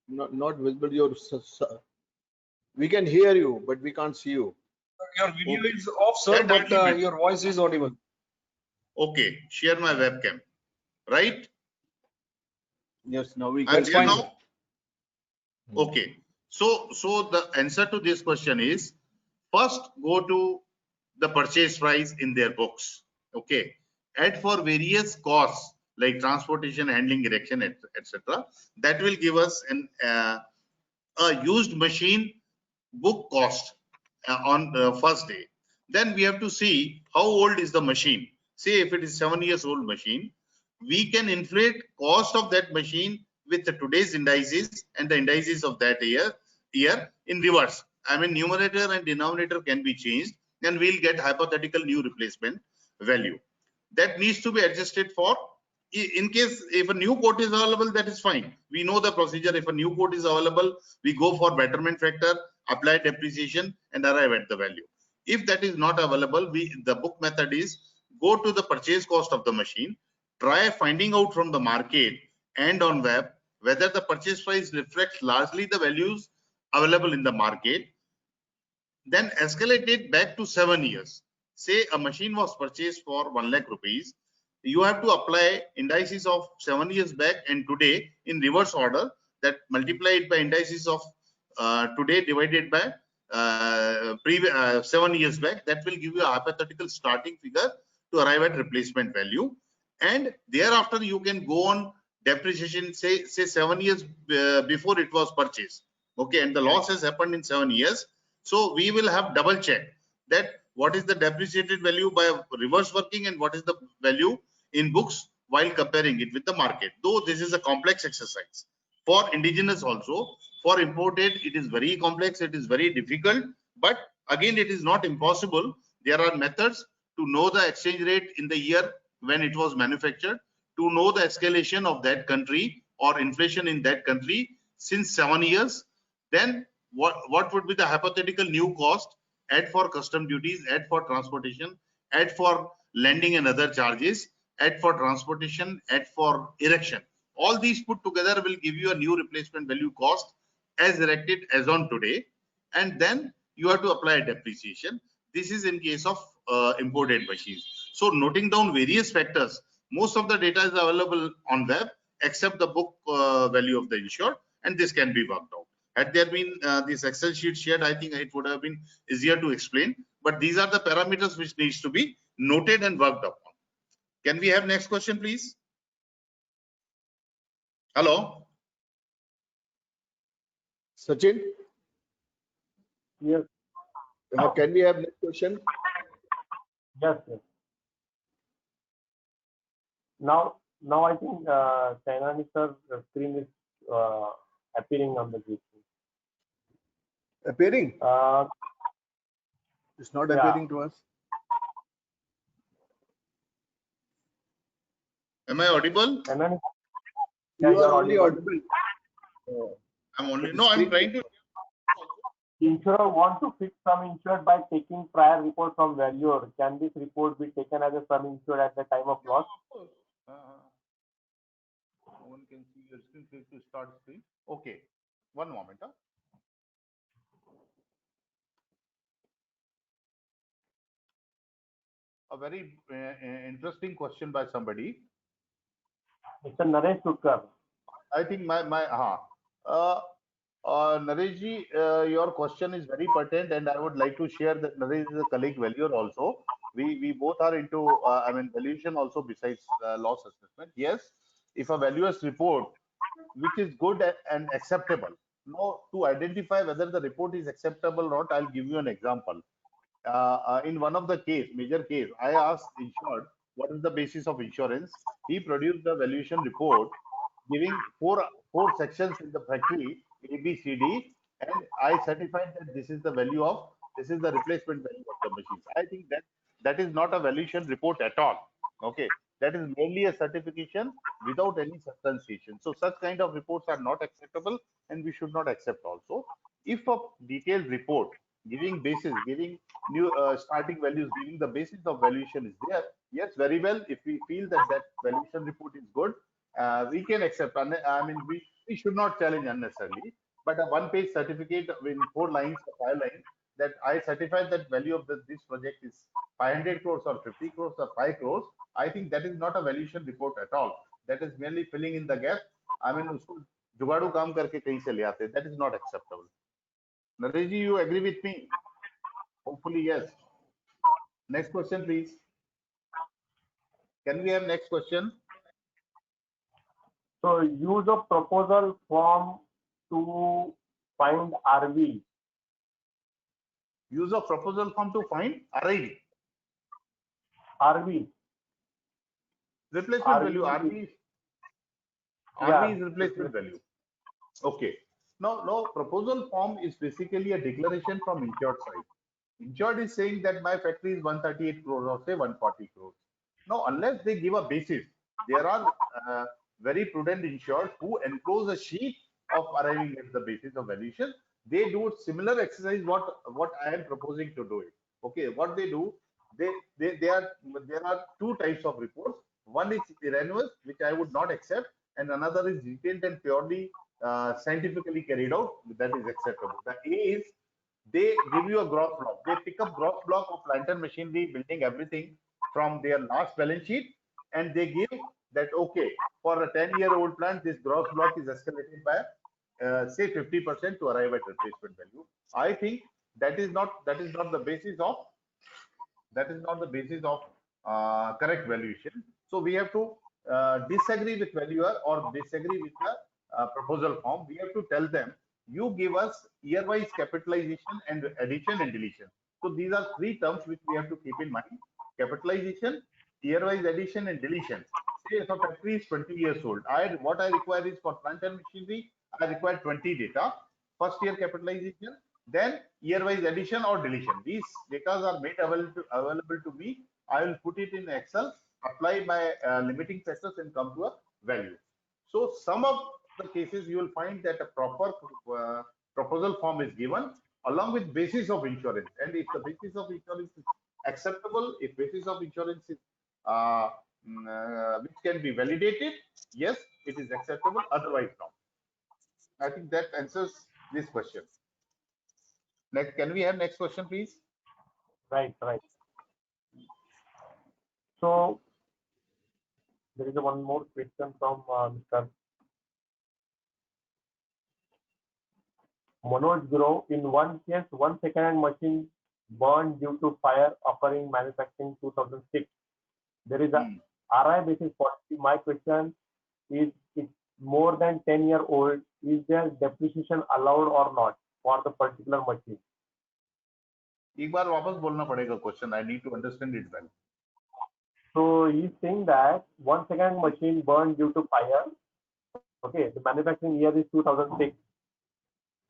not visible. We can hear you, but we can't see you. Your video Okay. is off, sir, That but your voice is audible. Okay, share my webcam, right? Yes, now we I'm can there fine, now. Okay, so the answer to this question is, first go to the purchase price in their books. Okay, add for various costs like transportation, handling, erection, etc. That will give us a used machine book cost on the first day. Then we have to see how old is the machine. Say if it is 7 years old machine, we can inflate cost of that machine with the today's indices and the indices of that year in reverse. I mean, numerator and denominator can be changed, and we'll get hypothetical new replacement value. That needs to be adjusted for. In case if a new quote is available, that is fine. We know the procedure. If a new quote is available, we go for betterment factor, apply depreciation and arrive at the value. If that is not available, the book method is go to the purchase cost of the machine, try finding out from the market and on web whether the purchase price reflects largely the values available in the market. Then escalate it back to 7 years. Say a machine was purchased for 1 lakh rupees. You have to apply indices of 7 years back and today in reverse order. That multiply it by indices of today divided by 7 years back. That will give you a hypothetical starting figure to arrive at replacement value. And thereafter you can go on depreciation. Say 7 years before it was purchased. Okay, and the loss has happened in 7 years. So we will have double check that what is the depreciated value by reverse working and what is the value in books while comparing it with the market. Though this is a complex exercise, for indigenous also. For imported, it is very complex, it is very difficult, but again, it is not impossible. There are methods to know the exchange rate in the year when it was manufactured, to know the escalation of that country or inflation in that country since 7 years. Then what would be the hypothetical new cost, add for custom duties, add for transportation, add for lending and other charges, add for transportation, add for erection. All these put together will give you a new replacement value cost as erected as on today, and then you have to apply a depreciation. This is in case of imported machines. So noting down various factors, most of the data is available on web except the book value of the insured, and this can be worked out. Had there been this Excel sheet shared, I think it would have been easier to explain, but these are the parameters which needs to be noted and worked upon. Can we have next question, please? Hello? Sachin, Yes, can we have next question? yes, yes. Now I think Chainani sir, the screen is appearing on the screen. Appearing? Uh, It's not Yeah. appearing to us. Am I audible? Chainani, You you're are only audible. audible. I'm only, no, I'm trying to. Insurer want to fix sum insured by taking prior report from valuer. Can this report be taken as a sum insured at the time of loss? One can see your screen. Click to start screen. Okay, one moment. A very interesting question by somebody. Mr. Naresh Tutkar. I think Naresh ji, your question is very pertinent, and I would like to share that Naresh is a colleague valuer also. We both are into valuation also besides loss assessment. Yes, if a valuer's report, which is good and acceptable. Now, to identify whether the report is acceptable or not, I'll give you an example. In one of the major case, I asked insured what is the basis of insurance. He produced the valuation report giving four sections in the factory A, B, C, D, and I certified that this is the replacement value of the machines. I think that is not a valuation report at all. Okay, that is merely a certification without any substantiation. So such kind of reports are not acceptable, and we should not accept also. If a detailed report giving new starting values, giving the basis of valuation is there, yes, very well. If we feel that valuation report is good, we can accept. I mean, we should not challenge unnecessarily. But a one-page certificate in 4 lines or 5 lines that I certified that value of this project is 500 crores or 50 crores or 5 crores, I think that is not a valuation report at all. That is merely filling in the gap. I mean, usko जुगाड़ू काम करके कहीं से ले आते. That is not acceptable. Naresh ji, you agree with me? Hopefully, yes. Next question, please. Can we have next question? So use of proposal form to find RV. Use of proposal form to find RIV. RV. Replacement value. RV is replacement value. Okay. Now, proposal form is basically a declaration from insured side. Insured is saying that my factory is 138 crores or say 140 crores. Now, unless they give a basis, there are very prudent insured who enclose a sheet of arriving at the basis of valuation. They do similar exercise what I am proposing to do it. Okay, what they do, there are 2 types of reports. One is erroneous, which I would not accept, and another is detailed and purely scientifically carried out, that is acceptable. The A is they give you a gross block. They pick up gross block of plant and machinery, building, everything from their last balance sheet, and they give that, okay, for a 10-year-old plant, this gross block is escalated by say 50% to arrive at replacement value. I think that is not the basis of correct valuation. So we have to disagree with valuer or disagree with the proposal form. We have to tell them, you give us year-wise capitalization and addition and deletion. So these are 3 terms which we have to keep in mind: capitalization, year-wise addition, and deletion. Say if a factory is 20 years old, what I require is for plant and machinery I require 20 data. First year capitalization, then year-wise addition or deletion. These data are made available to me. I will put it in Excel, apply my limiting factors, and come to a value. So some of the cases you will find that a proper proposal form is given along with basis of insurance, and if the basis of insurance is acceptable, if basis of insurance is which can be validated, yes, it is acceptable, otherwise not. I think that answers this question. Next, can we have next question, please? Right. So there is one more question from Mr. Manoj Guru. In one case, one second-hand machine burned due to fire occurring manufacturing 2006. There is a RI basis policy. My question is, it's more than 10-year-old. Is there depreciation allowed or not for the particular machine? एक बार वापस बोलना पड़ेगा question. I need to understand it well. So he's saying that one second machine burned due to fire. Okay, the manufacturing year is 2006.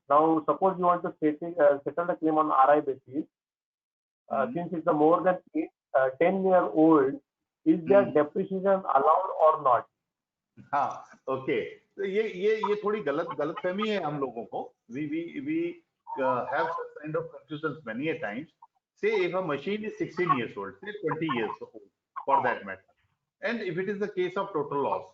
Now, suppose you want to settle the claim on RI basis. Since it's a more than 10-year-old, is there depreciation allowed or not? हाँ, okay. तो ये थोड़ी गलतफहमी है हम लोगों को. We have such kind of confusions many a times. Say if a machine is 16 years old, say 20 years old for that matter, and if it is the case of total loss,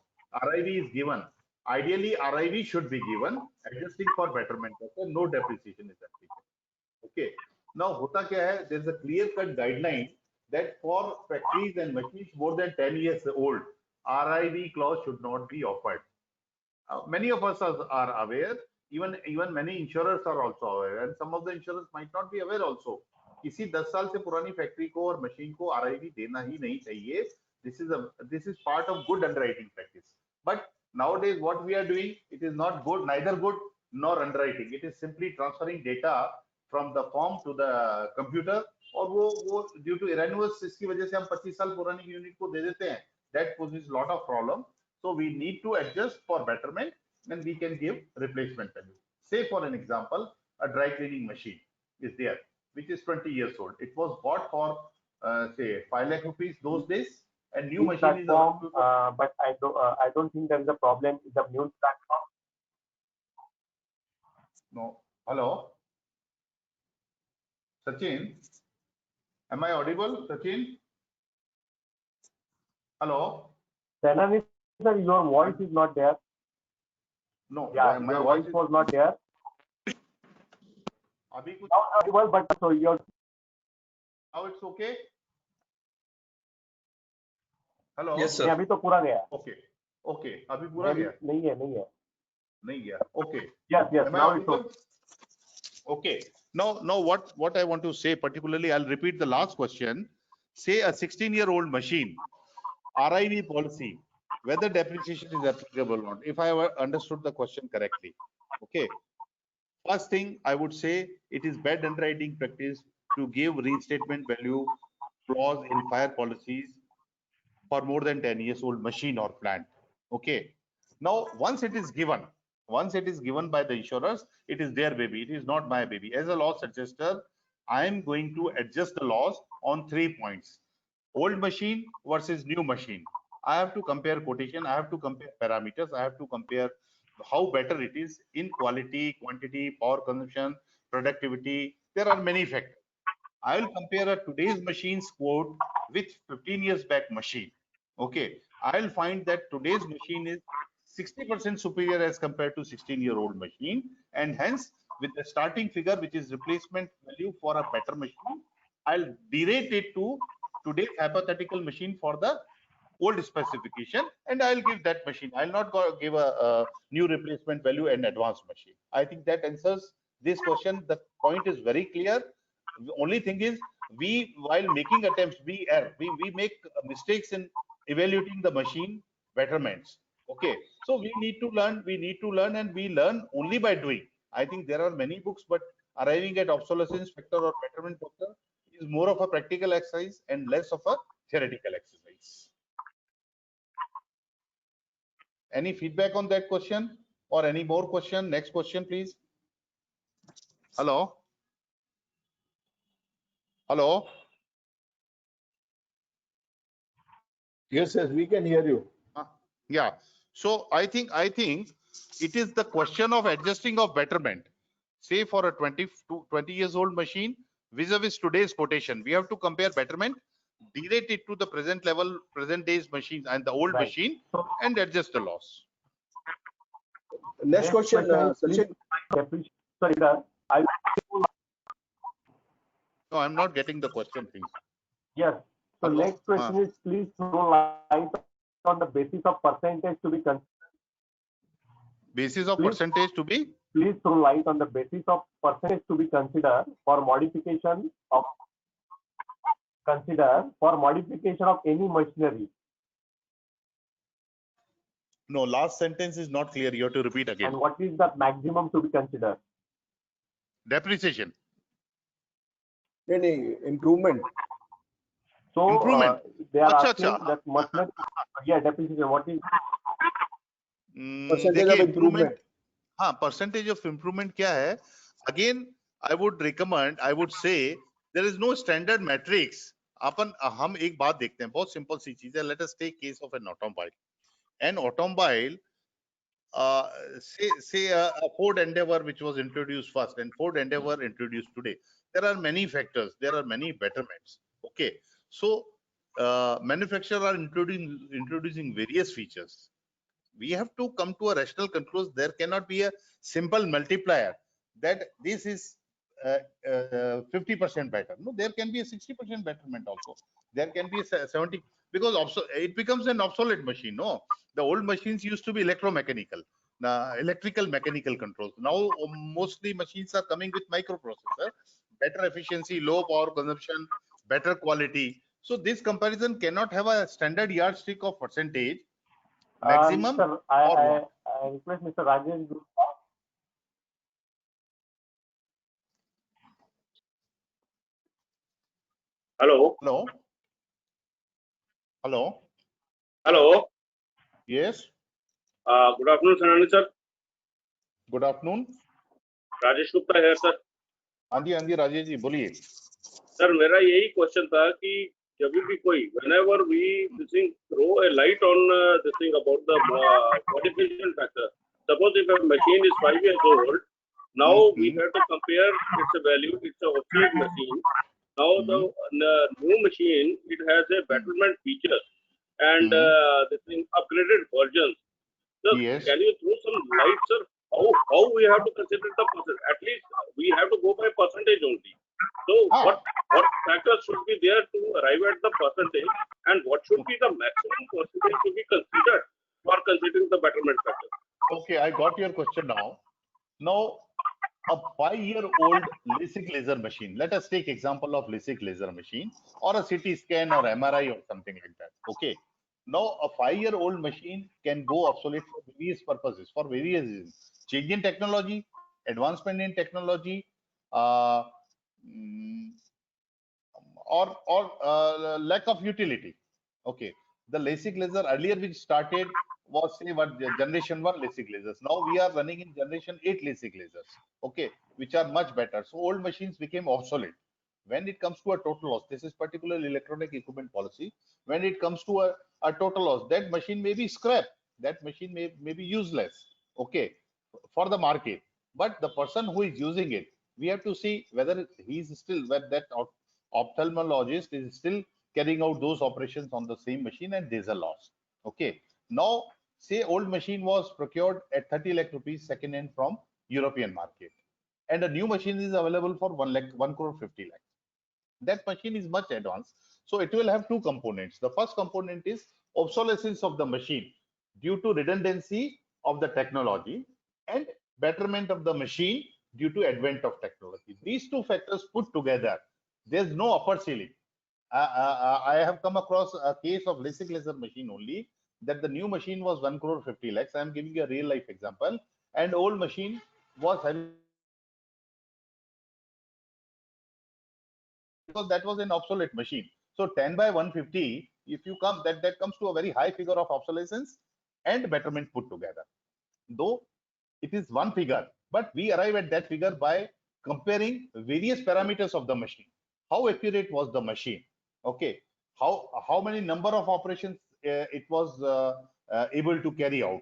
RIV is given. Ideally, RIV should be given, adjusting for betterment. Okay, no depreciation is applicable. Okay. Now, hota kya hai? There is a clear-cut guideline that for factories and machines more than 10 years old, RIV clause should not be offered. Many of us are aware. Even many insurers are also aware, and some of the insurers might not be aware also. किसी 10 साल से पुरानी factory को और machine को RIV देना ही नहीं चाहिए. This is part of good underwriting practice. But nowadays, what we are doing, it is not good, neither good nor underwriting. It is simply transferring data from the form to the computer. और वो due to erroneous इसकी वजह से हम 25 साल पुरानी unit को दे देते हैं. That poses a lot of problem. So we need to adjust for betterment, and we can give replacement value. Say for an example, a dry cleaning machine is there, which is 20 years old. It was bought for say 5 lakh rupees those days, and new machine is but I don't think there is a problem with the new platform. No. Hello, Sachin. Am I audible, Sachin? Hello. Sir, your voice is not there. No. Yeah, my voice was not there. अभी कुछ Now audible, but so your. Now it's okay. Hello. Yes, sir. अभी तो पूरा गया. Okay. अभी पूरा गया. नहीं है. Okay. Yes. Am I Now it's audible? Okay. Now what I want to say particularly, I'll repeat the last question. Say a 16-year-old machine, RIV policy, whether depreciation is applicable or not, if I have understood the question correctly. Okay. First thing I would say, it is bad underwriting practice to give reinstatement value clause in fire policies for more than 10 years old machine or plant. Okay. Now, once it is given by the insurers, it is their baby. It is not my baby. As a loss adjuster, I am going to adjust the loss on 3 points: old machine versus new machine. I have to compare quotation. I have to compare parameters. I have to compare how better it is in quality, quantity, power consumption, productivity. There are many factors. I will compare a today's machine's quote with 15 years back machine. Okay, I'll find that today's machine is 60% superior as compared to 16-year-old machine, and hence with the starting figure, which is replacement value for a better machine, I'll derate it to today's hypothetical machine for the old specification, and I'll give that machine. I'll not give a new replacement value and advanced machine. I think that answers this question. The point is very clear. The only thing is, while making attempts, we err. We make mistakes in evaluating the machine betterments. Okay, so we need to learn, and we learn only by doing. I think there are many books, but arriving at obsolescence factor or betterment factor is more of a practical exercise and less of a theoretical exercise. Any feedback on that question or any more question? Next question, please. Hello. Hello. Yes, yes, we can hear you. Yeah. So I think it is the question of adjusting of betterment. Say for a 20 years old machine vis-a-vis today's quotation, we have to compare betterment, derate it to the present level, present day's machine and the old Right. machine, So and adjust the loss. Next question, is Sachin. please, sorry, sir. No, I'm not getting the question, please. Yes. So Hello? next question is, please throw light on the basis of percentage to be considered. Basis of Please. percentage to be? Please throw light on the basis of percentage to be considered for modification of any machinery. No, last sentence is not clear. You have to repeat again. And what is the maximum to be considered? Depreciation. Any improvement? So Improvement. they are Acha, asking acha. that machinery. Yeah, depreciation. What is Percentage of improvement. हाँ, percentage of improvement क्या है? Again, I would recommend, I would say, there is no standard metrics. हम एक बात देखते हैं, बहुत simple सी चीज है. Let us take case of an automobile. An automobile, say a Ford Endeavour which was introduced first and Ford Endeavour introduced today. There are many factors. There are many betterments. Okay, so manufacturers are introducing various features. We have to come to a rational conclusion. There cannot be a simple multiplier that this is 50% better. No, there can be a 60% betterment also. There can be a 70, because it becomes an obsolete machine. No, the old machines used to be electromechanical, electrical mechanical controls. Now mostly machines are coming with microprocessor, better efficiency, low power consumption, better quality. So this comparison cannot have a standard yardstick of percentage. Maximum Sir, I request Mr. Rajesh. Hello. Hello. Hello. Hello. Yes. Good afternoon, Sanani sir. Good afternoon. Rajesh Gupta है sir. हाँ जी राजेश जी बोलिए. Sir मेरा यही question था कि जब भी कोई whenever we throw a light on this thing about the modification factor. Suppose if a machine is 5 years old, now we have to compare its value. It's a obsolete machine. Now the new machine, it has a betterment features and this thing upgraded versions. So Yes. can you throw some light, sir? How we have to consider the percentage? At least we have to go by percentage only. So what factors should be there to arrive at the percentage, and what should be the maximum percentage to be considered for considering the betterment factor? Okay, I got your question now. Now, a 5-year-old LASIK laser machine. Let us take example of LASIK laser machine or a CT scan or MRI or something like that. Okay. Now, a 5-year-old machine can go obsolete for various purposes, for various reasons. Change in technology, advancement in technology, or lack of utility. Okay, the LASIK laser earlier which started was say what generation 1 LASIK lasers. Now we are running in generation 8 LASIK lasers. Okay, which are much better. So old machines became obsolete. When it comes to a total loss, this is particularly electronic equipment policy. When it comes to a total loss, that machine may be scrapped. That machine may be useless. Okay, for the market. But the person who is using it, we have to see whether he is still that ophthalmologist is still carrying out those operations on the same machine, and there's a loss. Okay. Now, say old machine was procured at 30 lakh rupees second hand from European market, and a new machine is available for 1 crore 50 lakh. That machine is much advanced. So it will have two components. The first component is obsolescence of the machine due to redundancy of the technology, and betterment of the machine due to advent of technology. These two factors put together, there's no upper ceiling. I have come across a case of LASIK laser machine only, that the new machine was 1 crore 50 lakhs. I am giving you a real life example. And old machine was having, because that was an obsolete machine. So 10 by 150, if you come, that comes to a very high figure of obsolescence and betterment put together. Though It is one figure, but we arrive at that figure by comparing various parameters of the machine. How accurate was the machine? Okay, how many number of operations it was able to carry out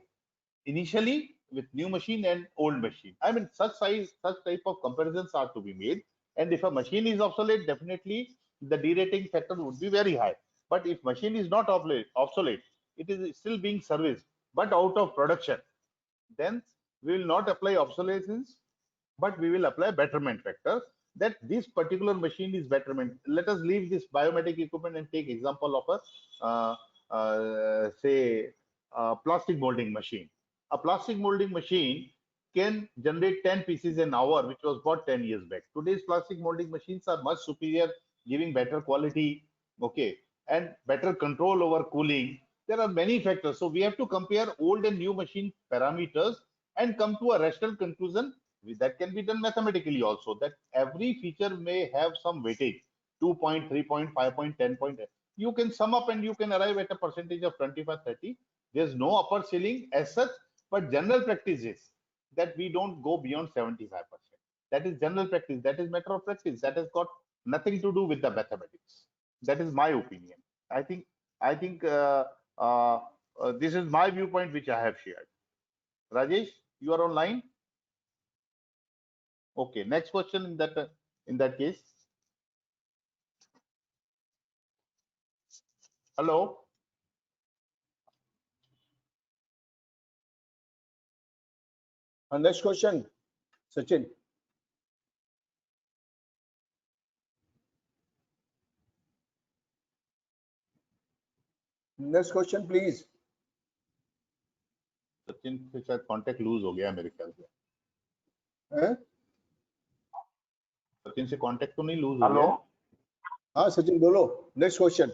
initially with new machine and old machine. I mean, such type of comparisons are to be made. And if a machine is obsolete, definitely the derating factor would be very high. But if machine is not obsolete, it is still being serviced, but out of production, then we will not apply obsolescence, but we will apply betterment factor, that this particular machine is betterment. Let us leave this biometric equipment and take example of a say plastic molding machine. A plastic molding machine can generate 10 pieces an hour, which was bought 10 years back. Today's plastic molding machines are much superior, giving better quality, okay, and better control over cooling. There are many factors. So we have to compare old and new machine parameters and come to a rational conclusion that can be done mathematically also, that every feature may have some weightage, 2 point, 3 point, 5 point, 10 point. You can sum up and you can arrive at a percentage of 25-30. There's no upper ceiling as such, but general practice is that we don't go beyond 75%. That is general practice. That is matter of practice. That has got nothing to do with the mathematics. That is my opinion. I think this is my viewpoint which I have shared. Rajesh, you are online. Okay, next question in that case. Hello. Next question, Sachin. Next question, please. Sachin से शायद contact loose हो गया मेरे ख्याल से. सचिन से contact तो नहीं लूज हो हेलो गया. हाँ सचिन बोलो. Next question.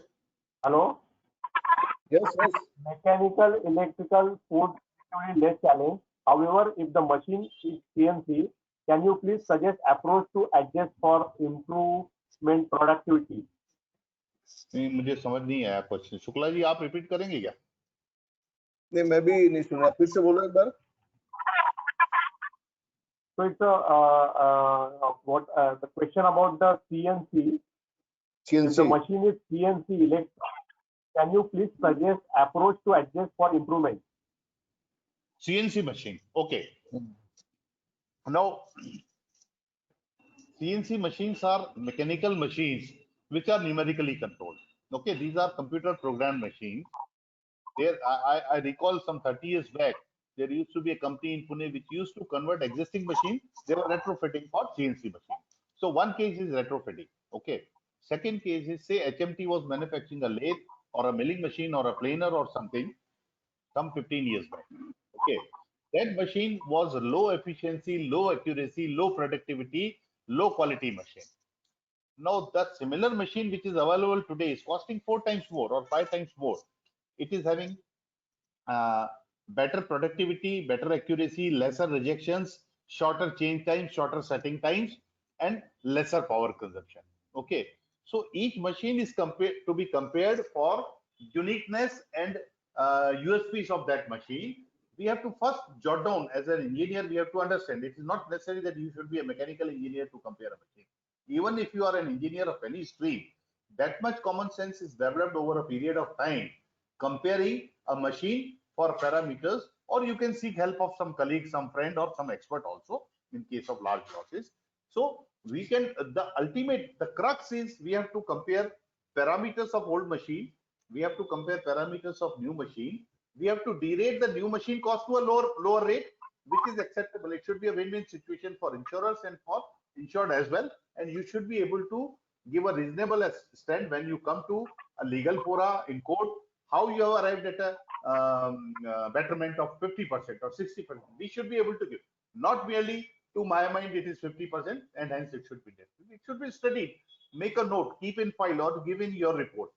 Hello. Yes, yes. Mechanical, electrical, food actually less challenge. However, if the machine is CNC, can you please suggest approach to adjust for improvement productivity? नहीं, मुझे समझ नहीं आया क्वेश्चन. शुक्ला जी आप रिपीट करेंगे क्या? नहीं मैं भी नहीं सुना, फिर से बोलो एक बार. So it's the question about the CNC. If the machine is CNC electric, can you please suggest approach to adjust for improvement? CNC machine. Okay. Now, CNC machines are mechanical machines which are numerically controlled. Okay, these are computer programmed machines. There, I recall some 30 years back, there used to be a company in Pune which used to convert existing machines. They were retrofitting for CNC machines. So one case is retrofitting. Okay. Second case is, say HMT was manufacturing a lathe or a milling machine or a planer or something some 15 years back. Okay. That machine was low efficiency, low accuracy, low productivity, low quality machine. Now the similar machine which is available today is costing 4 times more or 5 times more. It is having better productivity, better accuracy, lesser rejections, shorter change times, shorter setting times, and lesser power consumption. Okay. So each machine is to be compared for uniqueness and USPs of that machine. We have to first jot down, as an engineer, we have to understand it is not necessary that you should be a mechanical engineer to compare a machine. Even if you are an engineer of any stream, that much common sense is developed over a period of time, comparing a machine for parameters, or you can seek help of some colleague, some friend, or some expert also in case of large losses. So we can, the crux is we have to compare parameters of old machine, we have to compare parameters of new machine, we have to derate the new machine cost to a lower rate, which is acceptable. It should be a win-win situation for insurers and for insured as well, and you should be able to give a reasonable stand when you come to a legal fora in court, how you have arrived at a betterment of 50% or 60%. We should be able to give, not merely to my mind it is 50% and hence it should be there. It should be studied. Make a note, keep in file, or give in your report.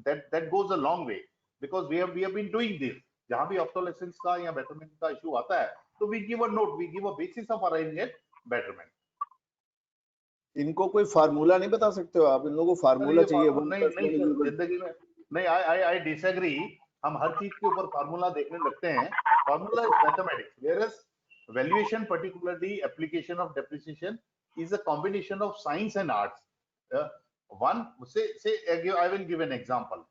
That goes a long way, because we have been doing this. जहाँ भी obsolescence का या betterment का issue आता है, तो we give a note, we give a basis of arriving at betterment. इनको कोई फार्मूला नहीं बता सकते हो आप? इन लोगों को फार्मूला चाहिए? नहीं जिंदगी में नहीं. I disagree. हम हर चीज के ऊपर फार्मूला देखने लगते हैं. Formula is mathematics, whereas valuation, particularly application of depreciation, is a combination of science and arts. One, I will give an example.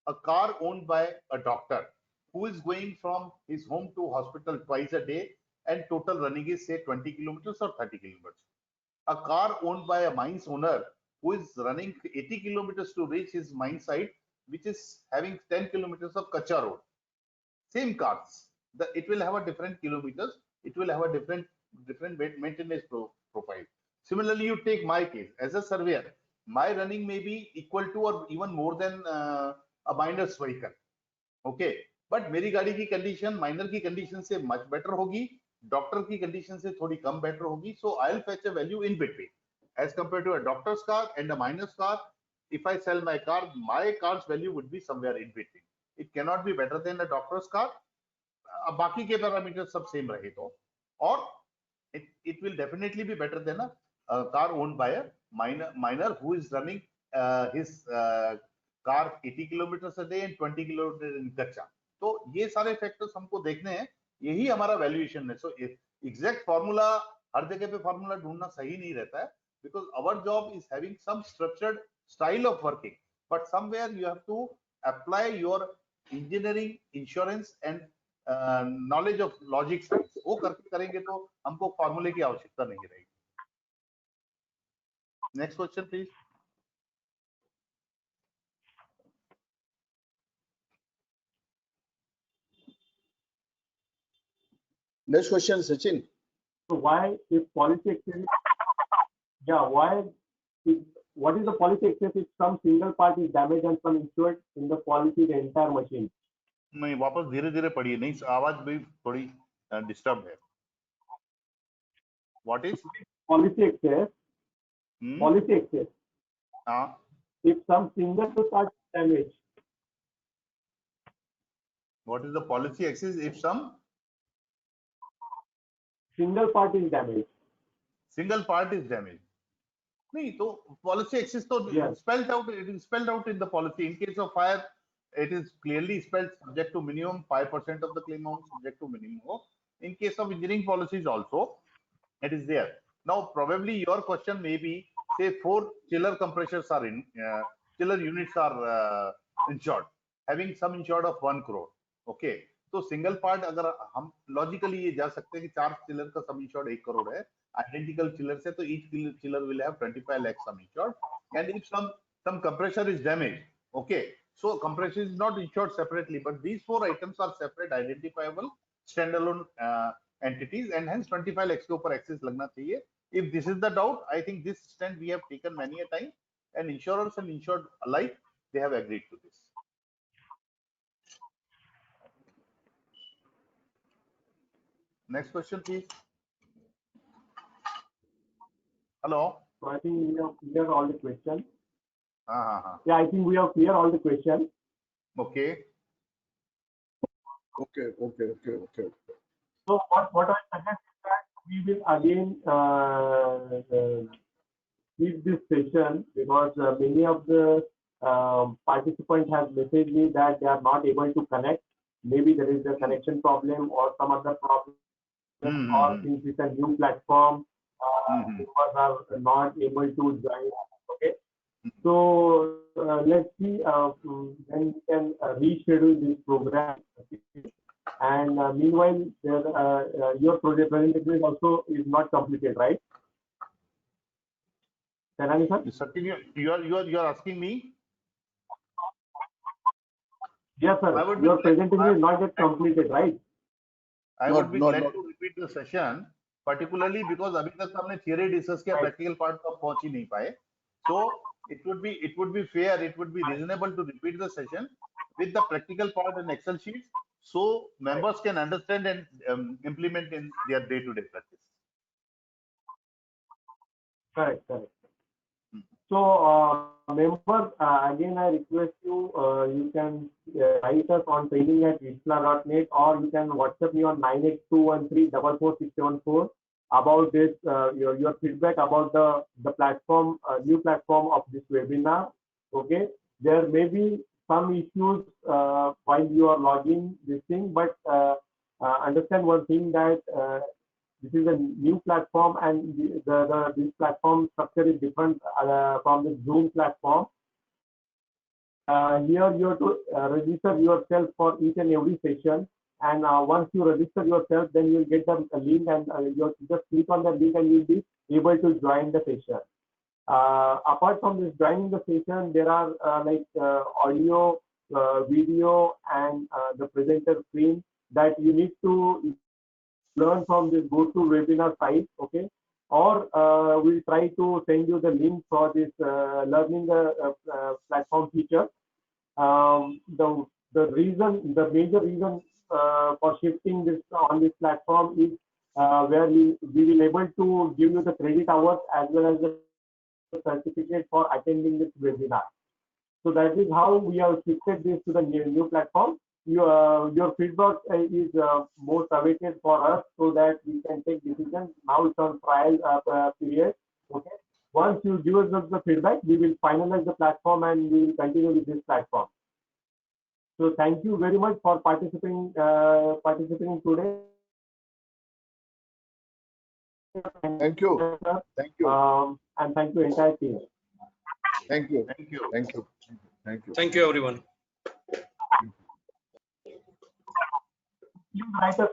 A car owned by a doctor who is going from his home to hospital twice a day, and total running is say 20 kilometers or 30 kilometers. A car owned by a mines owner who is running 80 kilometers to reach his mine site, which is having 10 kilometers of kacha road. Same cars, it will have a different kilometers, it will have a different maintenance profile. Similarly, you take my case as a surveyor, my running may be equal to or even more than a miner's vehicle. Okay, but मेरी गाड़ी की condition minor की condition से much better होगी, doctor की condition से थोड़ी कम better होगी. So I'll fetch a value in between as compared to a doctor's car and a miner's car. If I sell my car, my car's value would be somewhere in between. It cannot be better than a doctor's car. बाकी के parameter सब same रहे तो, और it will definitely be better than a car owned by a miner who is running his car 80 kilometers a day and 20 kilometers in kacha. तो ये सारे factors हमको देखने हैं, यही हमारा वैल्यूएशन है. सो एग्जैक्ट फार्मूला, हर जगह पे फार्मूला ढूंढना सही नहीं रहता है, because our job is having some structured style of working, but somewhere you have to apply your engineering, insurance and knowledge of logic science. वो करके करेंगे तो हमको फार्मूले की आवश्यकता नहीं रहेगी. Next question please. Next question, Sachin. So why if policy excess, what is the policy excess if some single part is damaged and some insured in the policy the entire machine? नहीं, वापस धीरे धीरे पढ़िए, नहीं आवाज भी थोड़ी disturb है. What is Policy excess? Policy excess. हाँ, If some single part is damaged. what is the policy excess if some single part is damaged? single part is damaged? नहीं, तो policy excess तो Yes. spelled out, it is spelled out in the policy. In case of fire, it is clearly spelled subject to minimum 5% of the claim amount, subject to minimum. In case of engineering policies also, it is there. Now, probably your question may be, say 4 chiller compressors are in, chiller units are insured, having sum insured of 1 crore. Okay, तो single part अगर हम logically ये जा सकते हैं कि 4 chiller का सम insured 1 crore है, आइडेंटिकल चिलर से, तो each chiller will have 25 lakh some insured. And if some compressor is damaged, okay, so compressor is not insured separately, but these 4 items are separate identifiable standalone entities, and hence 25 lakhs के ऊपर excess लगना चाहिए. If this is the doubt, I think this stand we have taken many a time, and insurers and insured alike, they have agreed to this. Next question, please. Hello. So I think we have cleared all the questions. हाँ. Yeah, I think we have cleared all the questions. Okay. Okay. So what I suggest is that we will again keep this session, because many of the participants have messaged me that they are not able to connect. Maybe there is a connection problem or some other problem, or since it's a new platform, members are not able to join. Okay, so let's see when we can reschedule this program. And meanwhile, your project presentation also is not completed, right? Senani sir? Satya, you are asking me? Yes, sir. Your presentation is not yet completed, right? I would be glad to repeat the session, particularly because अभी तक हमने theory discuss किया, practical part तक पहुंच ही नहीं पाए. So it would be fair, it would be reasonable to repeat the session with the practical part and Excel sheets, so members can understand and implement in their day-to-day practice. Correct. So members, again I request you, you can write us on training@vistla.net, or you can WhatsApp me on 98213444674 about this, your feedback about the platform, new platform of this webinar. Okay, there may be some issues while you are logging this thing, but understand one thing, that this is a new platform, and this platform structure is different from the Zoom platform. Here you have to register yourself for each and every session, and once you register yourself, then you will get the link, and you have to just click on the link and you'll be able to join the session. Apart from this joining the session, there are audio, video, and the presenter screen that you need to learn from this GoToWebinar site, okay? Or we'll try to send you the link for this learning platform feature. The major reason for shifting this on this platform is where we will able to give you the credit hours as well as the certificate for attending this webinar. So that is how we have shifted this to the new platform. Your feedback is most awaited for us so that we can take decisions. Now it's on trial period. Okay. Once you give us the feedback, we will finalize the platform and we will continue with this platform. So thank you very much for participating today. Thank you. Thank you. And thank you entire team. Thank you. Thank you. Thank you. Thank you. Thank you, everyone. You write a